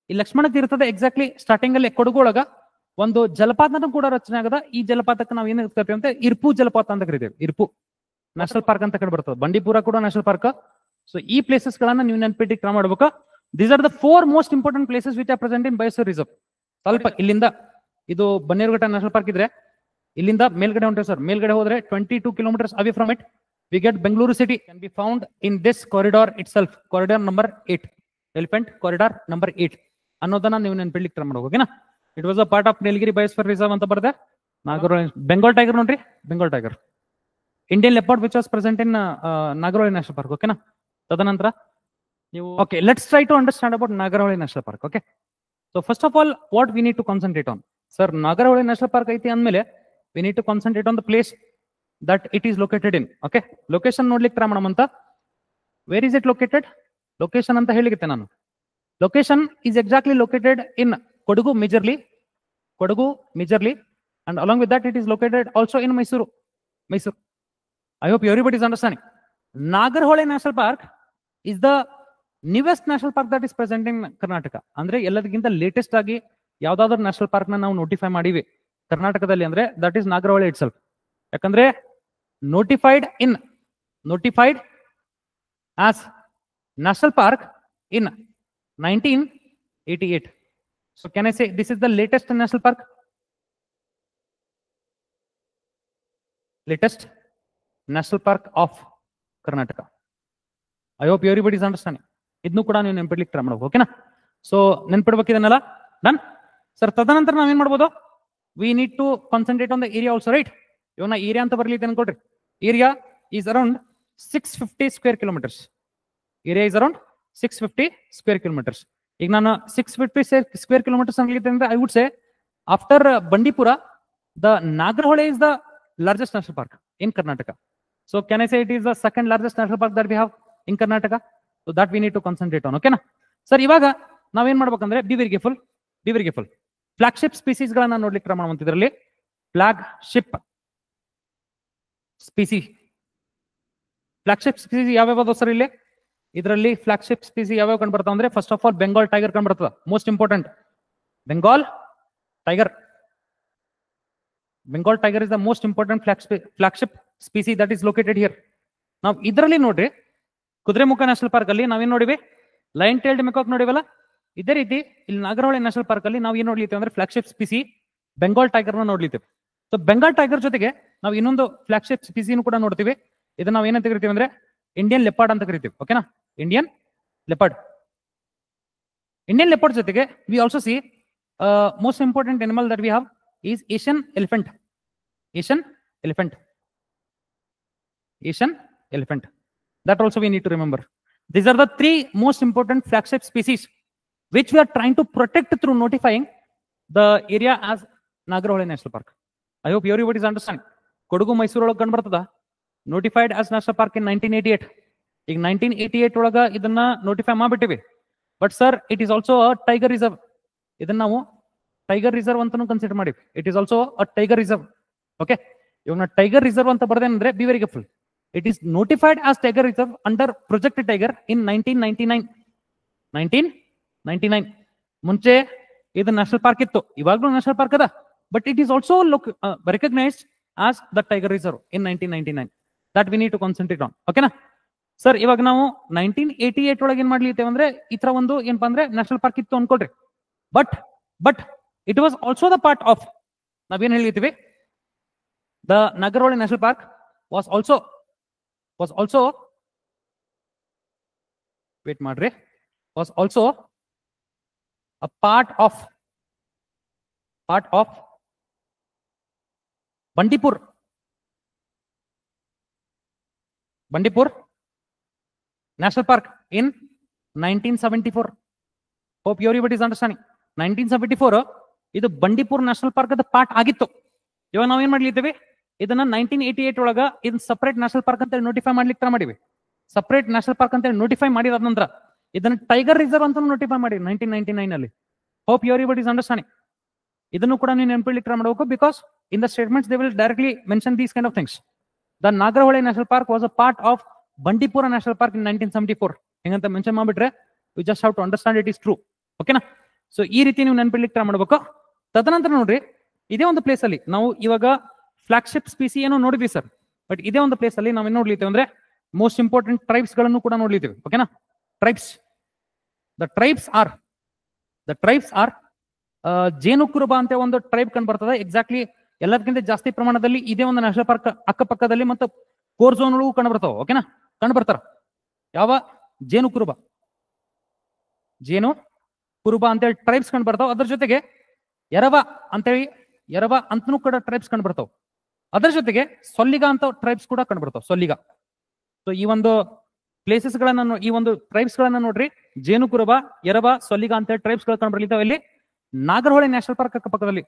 ಈ Lakshmana ತೀರ್ಥದ exactly starting ಅಲ್ಲಿ ಕೊಡಗು ಒಳಗ ಒಂದು ಜಲಪಾತನೂ ಕೂಡ ರಚನೆ ಆಗದ. ಈ ಜಲಪಾತಕ್ಕೆ ನಾವು ಏನ್ ಕರಿತೀವಿ ಅಂತ ಇರ್ಪು ಜಲಪಾತ ಅಂತ ಕರಿತೇವೆ. ಇರ್ಪು ನ್ಯಾಷನಲ್ ಪಾರ್ಕ್ ಅಂತ ಕಡೆ ಬರ್ತದೆ. ಬಂಡೀಪುರ ಕೂಡ ನ್ಯಾಷನಲ್ ಪಾರ್ಕ್. ಸೊ ಈ ಪ್ಲೇಸಸ್ ಗಳನ್ನ ನೀವು ನೆನ್ಪಿಟ್ಟು ಕ್ರಮ ಮಾಡ್ಬೇಕು. These are the 4 most important places which are present in biosphere reserve. ಸ್ವಲ್ಪ ಇಲ್ಲಿಂದ ಇದು ಬನ್ನೇರುಘಟ್ಟ ನ್ಯಾಷನಲ್ ಪಾರ್ಕ್ ಇದ್ರೆ ಇಲ್ಲಿಂದ ಮೇಲ್ಗಡೆ ಹೊಂಟೇವೆ ಸರ್. ಮೇಲ್ಗಡೆ ಹೋದ್ರೆ 22 kilometers away from it we get Bengaluru city can be found in this corridor itself. Corridor number 8, elephant corridor number 8 ಅನ್ನೋದನ್ನ ನೀವು ನೆನ್ಪಿಡ್ಲಿಕ್ಕೆ ಕ್ರಮ ಮಾಡ್ಬೇಕು. ಓಕೆನಾ? It was a part of Nilgiri biosphere reserve ಅಂತ ಬರ್ದೆ. ನಾಗರಹೊಳೆ ಬೆಂಗಾಲ್ ಟೈಗರ್ ನೋಡ್ರಿ, Bengal tiger. Indian leopard which was present in Nagarahole national park. ಓಕೆನಾ? ತದನಂತರ ನೀವು okay let's try to understand about Nagarahole national park. Okay, so first of all what we need to concentrate on. Sir Nagarahole national park ಐತಿ ಅಂದ್ಮೇಲೆ we need to concentrate on the place that it is located in. Okay, location ನೋಡ್ಲಿಕ್ಕೆ try ಮಾಡೋಣ ಅಂತ. Where is it located? Location ಅಂತ ಹೇಳಿಕ್ಕೆ ನಾನು. Location is exactly located in Kodagu majorly, and along with that it is located also in Mysuru. I hope everybody is understanding. Nagarhole National Park is the newest national park that is present in Karnataka. ಅಂದ್ರೆ ಎಲ್ಲದಕ್ಕಿಂತ latest ಆಗಿ ಯಾವ್ದಾದ್ರು national park ನ ನಾವು notify ಮಾಡಿವಿ ಕರ್ನಾಟಕದಲ್ಲಿ ಅಂದ್ರೆ that is Nagarahole itself. ಯಾಕಂದ್ರೆ notified as national park in 1988. So can I say this is the latest national park? Latest national park of Karnataka. I hope everybody is understanding. ಇದನ್ನು ಕೂಡ ನೀವು ನೆನ್ಪಿಡ್ಲಿಕ್ಕೆ ಟ್ರೈ ಮಾಡಬೇಕು. ಓಕೆನಾ? ಸೊ ನೆನ್ಪಿಡ್ಬೇಕಿದನ್ನೆಲ್ಲ done sir. ತದನಂತರ ನಾವೇನ್ ಮಾಡ್ಬೋದು? We need to concentrate on the area also, right? ಇವನ್ನ ಏರಿಯಾ ಅಂತ ಬರ್ಲಿಕ್ಕೆ ಅನ್ಕೊಡ್ರಿ. Area is around 650 square kilometers. Area is around 650 square kilometers. ಈಗ ನಾನು 650 square kilometers ಅನ್ಲಿಕ್ಕೆ ಅಂದ್ರೆ I would say after Bandipur the Nagarahole is the largest national park in Karnataka. So can I say it is the second largest national park that we have in Karnataka? So that we need to concentrate on. Okay na sir? ಇವಾಗ ನಾವೇನ್ ಮಾಡ್ಬೇಕಂದ್ರೆ B very careful. Flagship species ಗಳನ್ನ ನೋಡ್ಲಿಕ್ಕೆ ಕ್ರಮ ಮಾಡ್ತೀವಿ. ಇದರಲ್ಲಿ flagship species ಯಾವ್ಯಾವ sir? ಇಲ್ಲಿ ಇದರಲ್ಲಿ ಫ್ಲಾಗ್ಶಿಪ್ ಸ್ಪೀಸಿ ಯಾವ್ಯಾವ ಕಂಡು ಬರ್ತಾವ ಅಂದ್ರೆ first of all Bengal tiger ಕಂಡು ಬರ್ತದ. Most important Bengal tiger is the most important flagship species that is located here. ನಾವು ಇದರಲ್ಲಿ ನೋಡ್ರಿ ಕುದುರೆಮುಖ ನ್ಯಾಷನಲ್ ಪಾರ್ಕ್ ಅಲ್ಲಿ ನಾವೇನ್ ನೋಡಿವಿ? ಲೈನ್ ಟೇಲ್ಡ್ ಮೆಕಾಕ್ ನೋಡಿವಲ್ಲ. ಇದೇ ರೀತಿ ಇಲ್ಲಿ ನಾಗರಹೊಳೆ ನ್ಯಾಷನಲ್ ಪಾರ್ಕ್ ಅಲ್ಲಿ ನಾವು ಏನ್ ನೋಡ್ಲಿತ್ತೇವೆ ಅಂದ್ರೆ ಫ್ಲಾಗ್ಶಿಪ್ ಸ್ಪೀಸಿ ಬೆಂಗಾಲ್ ಟೈಗರ್ ನ ನೋಡ್ಲಿತ್ತೇವೆ. ಸೊ ಬೆಂಗಾಲ್ ಟೈಗರ್ ಜೊತೆಗೆ ನಾವು ಇನ್ನೊಂದು ಫ್ಲಾಗ್ಶಿಪ್ ಸ್ಪೀಸಿನೂ ಕೂಡ ನೋಡ್ತೀವಿ. ಇದನ್ನ ನಾವು ಏನಂತ ಕರಿತೀವಿ ಅಂದ್ರೆ ಇಂಡಿಯನ್ ಲೆಪರ್ಡ್ ಅಂತ ಕರಿತೀವಿ. ಓಕೆನಾ? ಇಂಡಿಯನ್ ಲೆಪರ್ಡ್ ಜೊತೆಗೆ we also C most important animal that we have is Asian elephant. That also we need to remember. These are the 3 most important flagship species which we are trying to protect through notifying the area as Nagarhole National Park. I hope everybody is understanding. Kodagu Mysuru ಒಳಗೆ ಕಂಡು ಬರ್ತದ, notified as national park in 1988. ಈಗ 1988 ಒಳಗ ಇದನ್ನ notify ಮಾಡ್ಬಿಟ್ಟಿವಿ. But sir it is also a tiger reserve. ಇದನ್ನ ನಾವು tiger reserve ಅಂತಾನು ಕನ್ಸಿಡರ್ ಮಾಡಿವಿ. It is also a tiger reserve. Okay, ಇವಾಗ ಟೈಗರ್ ರಿಸರ್ವ್ ಅಂತ ಬರ್ದೇನಂದ್ರೆ be very careful. It is notified as tiger reserve under Project Tiger in 1999. ಮುಂಚೆ ಇದು national park ಇತ್ತು, ಇವಾಗ್ಲೂ ನ್ಯಾಷನಲ್ ಪಾರ್ಕ್ ಅದ. But it is also recognised as the tiger reserve in 1999. That we need to concentrate on. ಓಕೆನಾ sir? ಇವಾಗ ನಾವು 1988 ಒಳಗೆ ಏನ್ ಮಾಡ್ಲಿತ್ತೇವೆ ಅಂದ್ರೆ ಈ ತರ ಒಂದು ಏನಪ್ಪಾ ಅಂದ್ರೆ ನ್ಯಾಷನಲ್ ಪಾರ್ಕ್ ಇತ್ತು ಅನ್ಕೊಳ್ರಿ. But it was also the part of, ನಾವೇನ್ ಹೇಳಿರ್ತೀವಿ, the Nagarhole National Park was also wait ಮಾಡ್ರಿ was also a part of Bandipur National Park in 1974. Hope everybody is understanding. 1974 ಇದು ಬಂಡೀಪುರ್ ನ್ಯಾಷನಲ್ ಪಾರ್ಕ್ ಅದ part ಆಗಿತ್ತು. ಇವಾಗ ನಾವ್ ಏನ್ ಮಾಡ್ಲಿದ್ದೇವೆ, ಇದನ್ನ 1988 ಒಳಗ ಇದನ್ನ ಸಪರೇಟ್ ನ್ಯಾಷನಲ್ ಪಾರ್ಕ್ ಅಂತ ನೋಟಿಫೈ ಮಾಡ್ಲಿಕ್ಕೆ ತರ ಮಾಡಿವಿ. ಸಪರೇಟ್ ನ್ಯಾಷನಲ್ ಪಾರ್ಕ್ ಅಂತ ನೋಟಿಫೈ ಮಾಡಿದ ನಂತರ ಇದನ್ನ ಟೈಗರ್ ರಿಸರ್ವ್ ಅಂತ ನೋಟಿಫೈ ಮಾಡಿ 1999 ಅಲ್ಲಿ. Hope everybody is understanding. ಇದನ್ನು ಕೂಡ ನೀವು ನೆನಪಿಡ್ಲಿಕ್ಕೆ ತರ ಮಾಡಬೇಕು, because in the statements they will directly mention these kind of things. The Nagarahole national Park was a part of Bandipur national park in 1974 ಹೆಂಗಂತ ಮೆನ್ಷನ್ ಮಾಡ್ಬಿಟ್ರೆ we just have to understand it is true. ಓಕೆನಾ? So ಈ ರೀತಿ ನೀವು ನೆನಪಿಡ್ಲಿಕ್ಕೆ try ಮಾಡ್ಬೇಕು. ತದನಂತರ ನೋಡ್ರಿ, ಇದೇ ಒಂದು ಪ್ಲೇಸ್ ಅಲ್ಲಿ ನಾವು ಇವಾಗ ಫ್ಲಾಗ್ಶಿಪ್ ಸ್ಪೀಸಿ ಏನೋ ನೋಡಿದ್ವಿ ಸರ್, ಬಟ್ ಇದೇ ಒಂದು ಪ್ಲೇಸ್ ಅಲ್ಲಿ ನಾವೇನ್ ನೋಡ್ಲಿದ್ದೇವೆ ಅಂದ್ರೆ ಮೋಸ್ಟ್ ಇಂಪಾರ್ಟೆಂಟ್ ಟ್ರೈಬ್ಸ್ ಗಳನ್ನು ಕೂಡ ನೋಡ್ಲಿದ್ದೇವೆ. ಓಕೆನಾ? ಟ್ರೈಬ್ಸ್, ದ ಟ್ರೈಬ್ಸ್ ಆರ್ ಜೇನು ಕುರುಬ ಅಂತ ಒಂದು ಟ್ರೈಬ್ ಕಂಡು ಬರ್ತದೆ. ಎಕ್ಸಾಕ್ಟ್ಲಿ ಎಲ್ಲದಕ್ಕಿಂತ ಜಾಸ್ತಿ ಪ್ರಮಾಣದಲ್ಲಿ ಇದೇ ಒಂದು ನ್ಯಾಷನಲ್ ಪಾರ್ಕ್ ಅಕ್ಕಪಕ್ಕದಲ್ಲಿ ಮತ್ತು ಕೋರ್ ಝೋನ್ ಒಳಗೂ ಕಂಡು ಬರ್ತಾವ. ಓಕೆನಾ? ಕಂಡು ಬರ್ತಾರ. ಯಾವ? ಜೇನು ಕುರುಬ ಅಂತೇಳಿ ಟ್ರೈಬ್ಸ್ ಕಂಡು ಬರ್ತಾವ. ಅದ್ರ ಜೊತೆಗೆ ಎರವ ಅಂತನೂ ಕೂಡ ಟ್ರೈಬ್ಸ್ ಕಂಡು ಬರ್ತಾವ. ಅದರ ಜೊತೆಗೆ ಸೊಲ್ಲಿಗ ಅಂತ ಟ್ರೈಬ್ಸ್ ಕೂಡ ಕಂಡು ಬರ್ತಾವ. ಸೊಲ್ಲಿಗ. ಸೊ ಈ ಒಂದು ಪ್ಲೇಸಸ್ ಗಳನ್ನ, ಈ ಒಂದು ಟ್ರೈಬ್ಸ್ ಗಳನ್ನ ನೋಡ್ರಿ, ಜೇನು ಕುರುಬ, ಎರವ, ಸೊಲ್ಲಿಗ ಅಂತ ಟ್ರೈಬ್ಸ್ ಗಳು ಕಂಡು ಬರ್ಲಿದ್ದಾವೆ ಇಲ್ಲಿ ನಾಗರಹೊಳೆ ನ್ಯಾಷನಲ್ ಪಾರ್ಕ್ ಅಕ್ಕಪಕ್ಕದಲ್ಲಿ.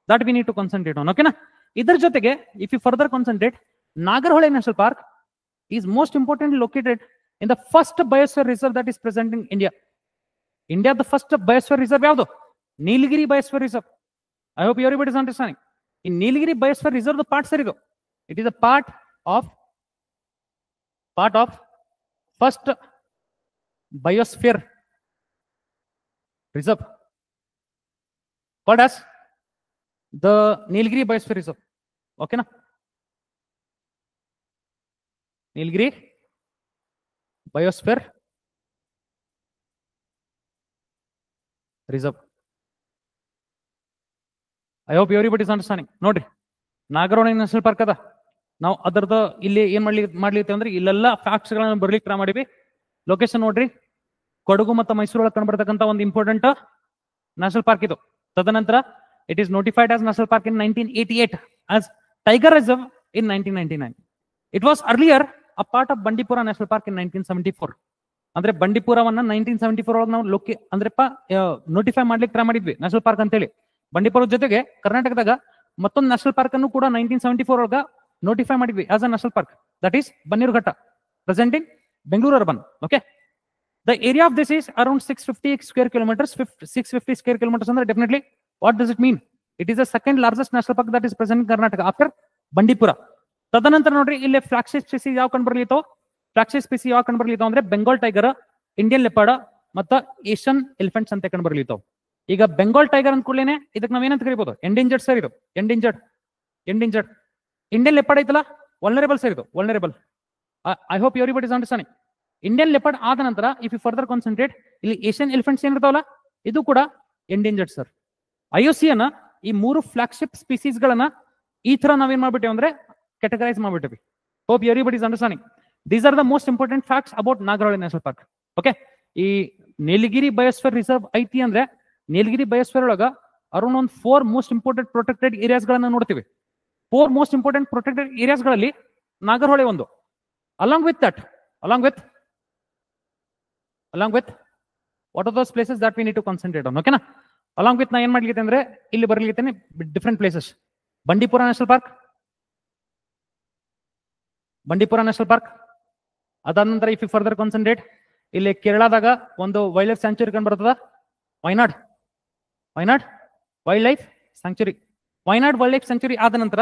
That we need to concentrate on. ಓಕೆನಾ? ಇದರ ಜೊತೆಗೆ if you further concentrate, Nagarahole national park is most importantly located in the first biosphere reserve that is present in India. ಇಂಡಿಯಾದ ಫಸ್ಟ್ ಬಯೋಸ್ಫಿಯರ್ ರಿಸರ್ವ್ ಯಾವುದು? Nilgiri biosphere Reserve. I hope everybody is understanding. ಈ Nilgiri biosphere Reserve part sir ಇದು. It is a part of first biosphere reserve called as the Nilgiri Biosphere Reserve. Okay na? Nilgiri Biosphere Reserve. I hope everybody is understanding. ನೋಡ್ರಿ, Nagarahole national park ಅದ. ನಾವು ಅದರದ ಇಲ್ಲಿ ಏನ್ ಮಾಡ್ಲಿತ್ತೇವೆ ಅಂದ್ರೆ ಇಲ್ಲೆಲ್ಲ ಫ್ಯಾಕ್ಟ್ಸ್ ಗಳನ್ನ ಬರ್ಲಿಕ್ಕೆ ಟ್ರೈ ಮಾಡಿವಿ. ಲೊಕೇಶನ್ ನೋಡ್ರಿ, ಕೊಡಗು ಮತ್ತು ಮೈಸೂರು ಒಳಗೆ ಕಂಡು ಬರ್ತಕ್ಕಂಥ ಒಂದು ಇಂಪಾರ್ಟೆಂಟ್ ನ್ಯಾಷನಲ್ ಪಾರ್ಕ್ ಇದು. ತದನಂತರ it is notified as national park in 1988, as tiger reserve in 1999. It was earlier a part of Bandipura National Park in 1974. ಅಂದ್ರೆ ಬಂಡೀಪುರವನ್ನ 1974 ಒಳಗೆ ನಾವು ನೋಟಿಫೈ ಮಾಡ್ಲಿಕ್ಕೆ ಟ್ರೈ ಮಾಡಿದ್ವಿ ನ್ಯಾಷನಲ್ ಪಾರ್ಕ್ ಅಂತ ಹೇಳಿ. ಬಂಡೀಪುರ ಜೊತೆಗೆ ಕರ್ನಾಟಕದಾಗ ಮತ್ತೊಂದು ನ್ಯಾಷನಲ್ ಪಾರ್ಕ್ ಅನ್ನು ಕೂಡ 1974 ಒಳಗ ನೋಟಿಫೈ ಮಾಡಿದ್ವಿ as a national park, that is Bannerghatta, present in Bengaluru Urban. Okay, the area of this is around 650 square kilometers. 650 square kilometers ಅಂದ್ರೆ definitely what does it mean? It is the second largest national park that is present in Karnataka after Bandipura. ತದನಂತರ ನೋಡ್ರಿ, ಇಲ್ಲಿ flagship species ಯಾವ ಕಂಡು ಬರ್ಲಿತಾವ ಅಂದ್ರೆ Bengal tiger, Indian leopard ಮತ್ತು Asian elephants ಅಂತ ಕಂಡು ಬರ್ಲಿತಾವ. ಈಗ ಬೆಂಗಾಲ್ ಟೈಗರ್ ಅಂದ ಕೂಡಲೇ ಇದಕ್ಕೆ ನಾವೇನಂತ ಕರಿಬಹುದು? ಎಂಡೇಂಜರ್ಡ್ ಸರ್ ಇದು. ಎಂಡೇಂಜರ್ಡ್. ಇಂಡಿಯನ್ ಲೆಪರ್ಡ್ ಐತಲ್ಲ, ವಲ್ನರೇಬಲ್ ಸರ್ ಇದು. Vulnerable. I hope everybody is understanding. Indian leopard ಆದ ನಂತರ ಇಫ್ ಯು ಫರ್ದರ್ ಕಾನ್ಸಂಟ್ರೇಟ್, ಇಲ್ಲಿ ಏಷ್ಯನ್ ಎಲಿಫೆಂಟ್ಸ್ ಏನಿರ್ತಾವಲ್ಲ, ಇದು ಕೂಡ ಎಂಡೇಂಜರ್ಡ್ ಸರ್. IOCN ಈ ಮೂರು ಫ್ಲಾಗ್ಶಿಪ್ ಸ್ಪೀಸೀಸ್ ಗಳನ್ನ ಈ ತರ ನಾವೇನ್ ಮಾಡ್ಬಿಟ್ಟೇವೆ ಅಂದ್ರೆ ಕ್ಯಾಟಗರೈಸ್ ಮಾಡ್ಬಿಟ್ಟಿವಿ. Hope everybody is understanding. These are the most important facts about Nagarahole national park. Okay, ಈ ನೀಲಗಿರಿ ಬಯೋಸ್ಫಿಯರ್ ರಿಸರ್ವ್ ಐತಿ ಅಂದ್ರೆ ನೀಲಗಿರಿ ಬಯೋಸ್ಫಿಯರ್ ಒಳಗ ಅರೌಂಡ್ ಒಂದು 4 ಮೋಸ್ಟ್ ಇಂಪಾರ್ಟೆಂಟ್ ಪ್ರೊಟೆಕ್ಟೆಡ್ ಏರಿಯಾಸ್ ಗಳನ್ನ ನೋಡ್ತೀವಿ. 4 ಮೋಸ್ಟ್ ಇಂಪಾರ್ಟೆಂಟ್ ಪ್ರೊಟೆಕ್ಟೆಡ್ ಏರಿಯಾಸ್ ಗಳಲ್ಲಿ ನಾಗರಹೊಳೆ ಒಂದು. Along with what are those places that we need to concentrate on? Okay na? Along with na ಏನ್ ಮಾಡ್ಲಿಕ್ಕೆ ಅಂದ್ರೆ ಇಲ್ಲಿ ಬರ್ಲಿಕ್ಕೆ different places. Bandipur national park. ಅದಾದ ನಂತರ ಇಫ್ ಯು ಫರ್ದರ್ ಕಾನ್ಸಂಟ್ರೇಟ್, ಇಲ್ಲಿ ಕೇರಳದಾಗ ಒಂದು ವೈಲ್ಡ್ ಲೈಫ್ ಸ್ಯಾಂಕ್ಚುರಿ ಕಂಡು ಬರ್ತದ, ವೈನಾಡ್ ವೈಲ್ಡ್ ಲೈಫ್ ಸ್ಯಾಂಕ್ಚುರಿ. ಆದ ನಂತರ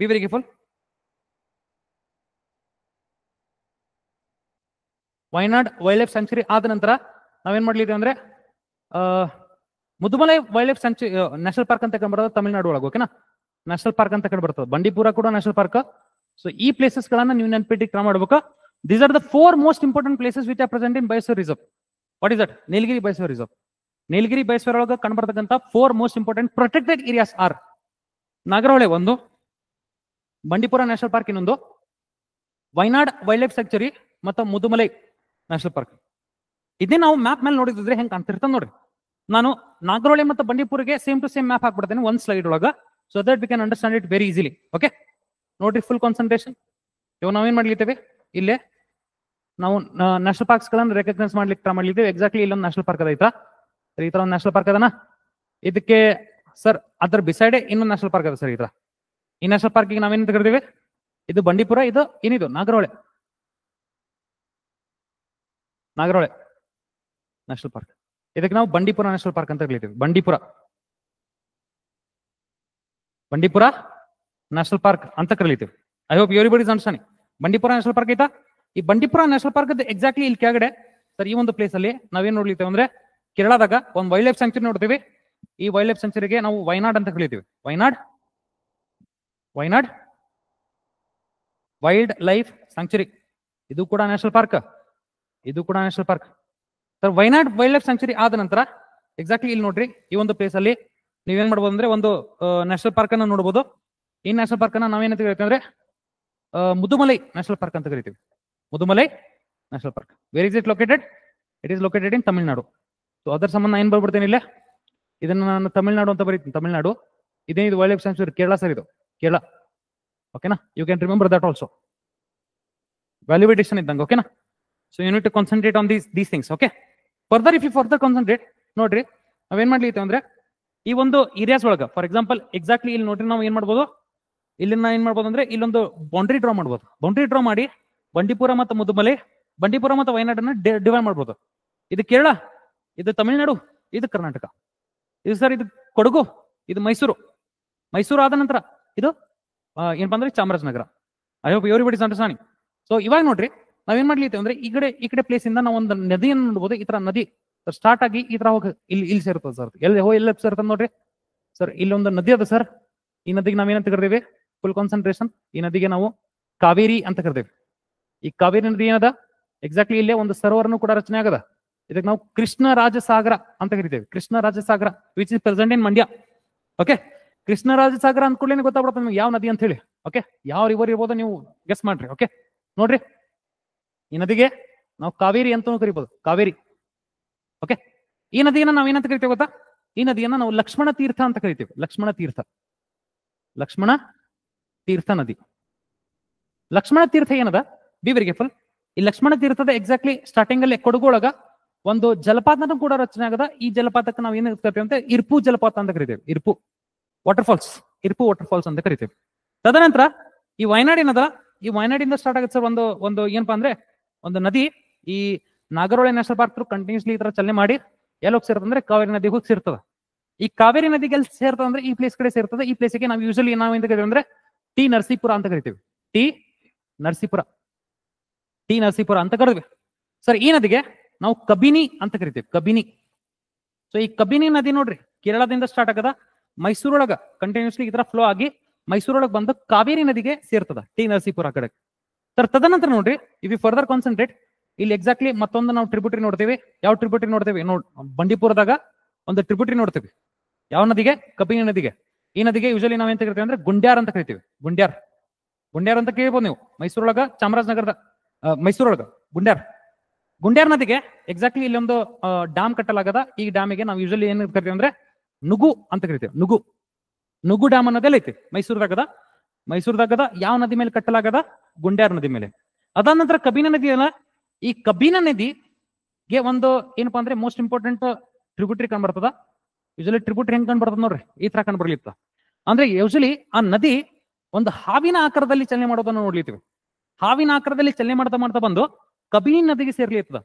be very careful, Wayanad wild life sanctuary ಆದ ನಂತರ ನಾವೇನ್ ಮಾಡ್ಲಿದ್ದೇವೆ ಅಂದ್ರೆ Mudumalai wild life sanctuary national park ಅಂತ ಕಂಡು ಬರ್ತದೆ ತಮಿಳುನಾಡು ಒಳಗೆ. ಓಕೆನಾ? ನ್ಯಾಷನಲ್ ಪಾರ್ಕ್ ಅಂತ ಕಂಡು ಬರ್ತದೆ. ಬಂಡೀಪುರ ಕೂಡ ನ್ಯಾಷನಲ್ ಪಾರ್ಕ್. ಸೊ ಈ ಪ್ಲೇಸಸ್ ಗಳನ್ನ ನೀವು ನೆನಪಿಟ್ಟು ಟ್ರೈ ಮಾಡ್ಬೇಕು. These are the 4 most important places which are present in biosphere reserve. What is that? Nilgiri biosphere reserve. Nilgiri biosphere ಒಳಗೆ ಕಂಡು ಬರ್ತಕ್ಕಂಥ 4 most important protected areas are Nagarahole ಒಂದು, ಬಂಡೀಪುರ ನ್ಯಾಷನಲ್ ಪಾರ್ಕ್ ಇನ್ನೊಂದು, ವೈನಾಡ್ ವೈಲ್ಡ್ ಲೈಫ್ ಸ್ಯಾಂಕ್ಚುರಿ ಮತ್ತು ಮುದುಮಲೈ ನ್ಯಾಷನಲ್ ಪಾರ್ಕ್. ಇದೇ ನಾವು map ಮೇಲೆ ನೋಡಿದ್ರೆ ಹೆಂಗ್ ಕಾಣ್ತಿರ್ತಾನೆ ನೋಡ್ರಿ. ನಾನು ನಾಗರಹೊಳೆ ಮತ್ತು ಬಂಡೀಪುರಿಗೆ ಸೇಮ್ ಟು ಸೇಮ್ ಮ್ಯಾಪ್ ಹಾಕ್ಬಿಡ್ತೇನೆ ಒಂದ್ ಸ್ಲೈಡ್ ಒಳಗ, so that we can understand it very easily. Okay, ನೋಡ್ರಿ, ಫುಲ್ ಕಾನ್ಸಂಟ್ರೇಷನ್. ಇವಾಗ ನಾವೇನ್ ಮಾಡ್ಲಿದ್ದೇವೆ, ಇಲ್ಲೇ ನಾವು ನ್ಯಾಷನಲ್ ಪಾರ್ಕ್ಸ್ ಗಳನ್ನ ರೆಕಗ್ನೈಸ್ ಮಾಡ್ಲಿಕ್ಕೆ ಟ್ರೈ ಮಾಡ್ಲಿದ್ದೇವೆ. ಎಕ್ಸಾಕ್ಟ್ಲಿ ಇಲ್ಲೊಂದು ನ್ಯಾಷನಲ್ ಪಾರ್ಕ್ ಅದ, ಈ ತರ ಒಂದು ನ್ಯಾಷನಲ್ ಪಾರ್ಕ್ ಅದನ. ಇದಕ್ಕೆ ಸರ್ ಅದರ ಬಿಸೈಡೆ ಇನ್ನೊಂದು ನ್ಯಾಷನಲ್ ಪಾರ್ಕ್ ಅದ ಸರ್. ಈ ನ್ಯಾಷನಲ್ ಪಾರ್ಕಿಗೆ ನಾವೇನ್ ಕರಿತೀವಿ? ಇದು ಬಂಡೀಪುರ, ಇದು ಏನಿದು ನಾಗರಹೊಳೆ ನ್ಯಾಷನಲ್ ಪಾರ್ಕ್. ಇದಕ್ಕೆ ನಾವು ಬಂಡೀಪುರ ನ್ಯಾಷನಲ್ ಪಾರ್ಕ್ ಅಂತ ಕರಿತೀವಿ. ಬಂಡೀಪುರ ನ್ಯಾಷನಲ್ ಪಾರ್ಕ್ ಅಂತ ಕರೀತೀವಿ. I hope everybody is understanding. Bandipur national park ಐತಾ? ಈ ಬಂಡೀಪುರ ನ್ಯಾಷನಲ್ ಪಾರ್ಕ್ ಎಕ್ಸಾಕ್ಟ್ಲಿ ಇಲ್ಲಿ ಕೆಳಗಡೆ ಸರ್ ಈ ಒಂದು ಪ್ಲೇಸ್ ಅಲ್ಲಿ ನಾವೇನ್ ನೋಡ್ಲಿತ್ತೇವೆ ಅಂದ್ರೆ ಕೇರಳದಾಗ ಒಂದು ವೈಲ್ಡ್ ಲೈಫ್ ಸ್ಯಾಂಕ್ಚುರಿ ನೋಡ್ತೀವಿ. ಈ ವೈಲ್ಡ್ ಲೈಫ್ ಸ್ಯಾಂಕ್ಚುರಿಗೆ ನಾವು ವೈನಾಡ್ ಅಂತ ಕರೀತೀವಿ. Wayanad wild life sanctuary. ಇದು ಕೂಡ national park. Sir Wayanad wild life sanctuary ಆದ ನಂತರ ಎಕ್ಸಾಕ್ಟ್ಲಿ ಇಲ್ಲಿ ನೋಡ್ರಿ, ಈ ಒಂದು ಪ್ಲೇಸ್ ಅಲ್ಲಿ ನೀವೇನ್ ಮಾಡ್ಬೋದು ಅಂದ್ರೆ ಒಂದು ನ್ಯಾಷನಲ್ ಪಾರ್ಕ್ ಅನ್ನ ನೋಡಬಹುದು. ಈ ನ್ಯಾಷನಲ್ ಪಾರ್ಕ್ ಅನ್ನ ನಾವೇನಂತ ಕರಿತೀವಿ ಅಂದ್ರೆ ಮುದುಮಲೈ ನ್ಯಾಷನಲ್ ಪಾರ್ಕ್ ಅಂತ ಕರಿತೀವಿ. Mudumalai national park. Where is it located? It is located in Tamil Nadu. So ಅದರ ಸಂಬಂಧ ಏನ್ ಬರ್ಬಿಡ್ತೇನೆ ಇಲ್ಲ, ಇದನ್ನ ನಾನು ತಮಿಳ್ನಾಡು ಅಂತ ಬರೀತೀನಿ. ತಮಿಳ್ನಾಡು. ಇದೇ ಇದು wildlife sanctuary Kerala sir, ಇದು ಕೇರಳ. ಓಕೆನಾ? You can remember that also. ವ್ಯಾಲ್ಯೂಡೇಷನ್ ಇದ್ದಂಗೆ. ಓಕೆನಾ? So you need to concentrate on these things. Okay, further if you further concentrate, ನೋಡ್ರಿ ನಾವೇನ್ ಮಾಡ್ಲಿಕ್ಕೆ ಅಂದ್ರೆ ಈ ಒಂದು ಏರಿಯಾಸ್ ಒಳಗ ಫಾರ್ ಎಕ್ಸಾಂಪಲ್ ಎಕ್ಸಾಕ್ಟ್ಲಿ ಇಲ್ಲಿ ನೋಡ್ರಿ ನಾವು ಏನ್ ಮಾಡ್ಬೋದು, ಇಲ್ಲಿನ ಏನ್ ಮಾಡ್ಬೋದು ಅಂದ್ರೆ ಇಲ್ಲೊಂದು ಬೌಂಡ್ರಿ ಡ್ರಾ ಮಾಡ್ಬೋದು. ಬೌಂಡ್ರಿ ಡ್ರಾ ಮಾಡಿ ಬಂಡೀಪುರ ಮತ್ತು ಮುದುಮಲೈ, ಬಂಡೀಪುರ ಮತ್ತು ವಯನಾಡನ್ನ ಡಿವೈಡ್ ಮಾಡ್ಬೋದು. ಇದು ಕೇರಳ, ಇದು ತಮಿಳ್ನಾಡು, ಇದು ಕರ್ನಾಟಕ. ಇದು ಸರ್ ಇದು ಕೊಡಗು, ಇದು ಮೈಸೂರು ಆದ ನಂತರ ಇದು ಏನಪ್ಪಾ ಅಂದ್ರೆ Chamarajanagar. I hope everybody is understanding. So ಇವಾಗ ನೋಡ್ರಿ ನಾವೇನ್ ಮಾಡ್ಲಿಕ್ಕೆ ಅಂದ್ರೆ ಈ ಕಡೆ ಪ್ಲೇಸ್ ಇಂದ ನಾವು ಒಂದು ನದಿಯನ್ನು ನೋಡ್ಬೋದು. ಈ ತರ ನದಿ ಸ್ಟಾರ್ಟ್ ಆಗಿ ಈ ತರ ಹೋಗಿ ಇಲ್ಲಿ ಸೇರ್ತದೆ ಸರ್. ಎಲ್ಲ ಸೇರ್ತದೆ ನೋಡ್ರಿ ಸರ್. ಇಲ್ಲೊಂದು ನದಿ ಅದ ಸರ್. ಈ ನದಿಗೆ ನಾವೇನಂತ ಕರಿತೀವಿ? Full concentration. ಈ ನದಿಗೆ ನಾವು ಕಾವೇರಿ ಅಂತ ಕರಿತೀವಿ. ಈ ಕಾವೇರಿ ನದಿ ಏನದ ಎಕ್ಸಾಕ್ಟ್ಲಿ ಇಲ್ಲೇ ಒಂದು ಸರೋವರನು ಕೂಡ ರಚನೆ ಆಗದ. ಇದಕ್ಕೆ ನಾವು ಕೃಷ್ಣ ರಾಜಸಾಗರ ಅಂತ ಕರಿತೇವೆ. Krishna Rajasagara which is present in Mandya. Okay, Krishna Rajasagara ಅಂದ್ಕೊಳ್ಳೇನೆ ಗೊತ್ತಾಗ್ಬಿಡುತ್ತೆ ನಿಮ್ಗೆ ಯಾವ ನದಿ ಅಂತ ಹೇಳಿ. ಓಕೆ, ಯಾವ ರಿವರ್ ಇರ್ಬೋದು ನೀವು ಗೆಸ್ ಮಾಡ್ರಿ. ಓಕೆ ನೋಡ್ರಿ, ಈ ನದಿಗೆ ನಾವು ಕಾವೇರಿ ಅಂತ ಕರಿಬಹುದು. ಕಾವೇರಿ. ಓಕೆ, ಈ ನದಿಯನ್ನ ನಾವೇನಂತ ಕರಿತೇವೆ ಗೊತ್ತಾ? ಈ ನದಿಯನ್ನ ನಾವು ಲಕ್ಷ್ಮಣ ತೀರ್ಥ ಅಂತ ಕರಿತೇವೆ. ಲಕ್ಷ್ಮಣ ತೀರ್ಥ ನದಿ. ಲಕ್ಷ್ಮಣ ತೀರ್ಥ ಏನದ? B very careful. ಈ ಲಕ್ಷ್ಮಣ ತೀರ್ಥದ ಎಕ್ಸಾಕ್ಟ್ಲಿ ಸ್ಟಾರ್ಟಿಂಗ್ ಅಲ್ಲಿ ಕೊಡಗು ಒಳಗ ಒಂದು ಜಲಪಾತನೂ ಕೂಡ ರಚನೆ ಆಗದ. ಈ ಜಲಪಾತಕ್ಕೆ ನಾವು ಏನ್ ಕರಿತೇವೆ ಅಂತ ಇರ್ಪು ಜಲಪಾತ ಅಂತ ಕರಿತೇವೆ. ಇರ್ಪು ವಾಟರ್ ಫಾಲ್ಸ್ ಅಂತ ಕರಿತೇವೆ. ತದನಂತರ ಈ ವಯನಾಡ್ ಏನದ, ಈ ವಯನಾಡಿಂದ ಸ್ಟಾರ್ಟ್ ಆಗುತ್ತೆ ಸರ್ ಒಂದು ಏನಪ್ಪಾ ಅಂದ್ರೆ ಒಂದು ನದಿ. ಈ ನಾಗರಹೊಳೆ ನ್ಯಾಷನಲ್ ಪಾರ್ಕ್ ಕಂಟಿನ್ಯೂಸ್ಲಿ ಈ ತರ ಚಲನೆ ಮಾಡಿ ಎಲ್ಲಿ ಹೋಗಿ ಸೇರ್ತದೆ ಅಂದ್ರೆ ಕಾವೇರಿ ನದಿಗೆ ಹೋಗಿ ಸೇರ್ತದ. ಈ ಕಾವೇರಿ ನದಿಗೆ ಎಲ್ಲಿ ಸೇರ್ತದೆ ಅಂದ್ರೆ ಈ ಪ್ಲೇಸ್ ಕಡೆ ಸೇರ್ತದೆ. ಈ ಪ್ಲೇಸ್ಗೆ ನಾವು ಯೂಶಲಿ ನಾವು ಎಂತ ಕರಿತೀವಿ ಅಂದ್ರೆ ಟಿ ನರಸೀಪುರ ಅಂತ ಕರಿತೀವಿ. ಟಿ ನರಸೀಪುರ ಅಂತ ಕರಿತೀವಿ ಸರ್. ಈ ನದಿಗೆ ನಾವು ಕಬಿನಿ ಅಂತ ಕರಿತೀವಿ. ಕಬಿನಿ. ಸೊ ಈ ಕಬಿನಿ ನದಿ ನೋಡ್ರಿ ಕೇರಳದಿಂದ ಸ್ಟಾರ್ಟ್ ಆಗದ, ಮೈಸೂರೊಳಗ ಕಂಟಿನ್ಯೂಸ್ಲಿ ಈ ತರ ಫ್ಲೋ ಆಗಿ ಮೈಸೂರೊಳಗೆ ಬಂದು ಕಾವೇರಿ ನದಿಗೆ ಸೇರ್ತದ ಟಿ ನರಸೀಪುರ ಕಡೆ ಸರ್. ತದನಂತರ ನೋಡ್ರಿ ಇಫ್ ಯು ಫರ್ದರ್ ಕಾನ್ಸಂಟ್ರೇಟ್, ಇಲ್ಲಿ ಎಕ್ಸಾಕ್ಟ್ಲಿ ಮತ್ತೊಂದು ನಾವು ಟ್ರಿಬ್ಯೂಟರಿ ನೋಡ್ತೀವಿ. ಯಾವ ಟ್ರಿಬ್ಯೂಟರಿ ನೋಡ್ತೀವಿ? ಬಂಡೀಪುರದಾಗ ಒಂದು ಟ್ರಿಬ್ಯೂಟರಿ ನೋಡ್ತೀವಿ. ಯಾವ ನದಿಗೆ? ಕಬಿನಿ ನದಿಗೆ. ಈ ನದಿಗೆ ಯೂಶಲಿ ನಾವ್ ಎಂತ ಕರಿತೀವಿ ಅಂದ್ರೆ ಗುಂಡ್ಯಾರ್ ಅಂತ ಕರಿತೀವಿ. ಗುಂಡ್ಯಾರ್ ಅಂತ ಕೇಳ್ಬೋದು ನೀವು. ಮೈಸೂರೊಳಗ ಚಾಮರಾಜನಗರದ ಮೈಸೂರೊಳಗ ಗುಂಡ್ಯಾರ್ ನದಿಗೆ ಎಕ್ಸಾಕ್ಟ್ಲಿ ಇಲ್ಲಿ ಒಂದು ಡ್ಯಾಮ್ ಕಟ್ಟಲಾಗದ. ಈ ಡ್ಯಾಮಿಗೆ ನಾವು ಯೂಶಲಿ ಏನ್ ಕರಿತೀವಿ ಅಂದ್ರೆ ನುಗು ಅಂತ ಕರಿತೀವಿ. ನುಗು ಡ್ಯಾಮ್ ಅನ್ನೋದೆಲ್ಲ ಐತಿ ಮೈಸೂರದಾಗದ. ಯಾವ ನದಿ ಮೇಲೆ ಕಟ್ಟಲಾಗದ? ಗುಂಡ್ಯಾರ್ ನದಿ ಮೇಲೆ. ಅದಾದ ನಂತರ ಕಬಿನ ನದಿ ಅಲ್ಲ, ಈ ಕಬಿನ ನದಿಗೆ ಒಂದು ಏನಪ್ಪಾ ಅಂದ್ರೆ ಮೋಸ್ಟ್ ಇಂಪಾರ್ಟೆಂಟ್ ಟ್ರಿಬ್ಯೂಟರಿ ಕಂಡ್ಬರ್ತದ. ಯೂಶಲಿ ಟ್ರಿಬ್ಯೂಟರಿ ಹೆಂಗ್ ಕಂಡ್ಬರ್ತದ ನೋಡ್ರಿ, ಈ ತರ ಕಂಡ್ಬರ್ಲಿತ್ತ ಅಂದ್ರೆ ಯೂಶಲಿ ಆ ನದಿ ಒಂದು ಹಾವಿನ ಆಕಾರದಲ್ಲಿ ಚಲನೆ ಮಾಡೋದನ್ನ ನೋಡ್ಲಿತ್ತೀವಿ. ಹಾವಿನ ಆಕಾರದಲ್ಲಿ ಚಲನೆ ಮಾಡ್ತಾ ಬಂದು ಕಬಿನಿ ನದಿಗೆ ಸೇರ್ಲಿರ್ತದ.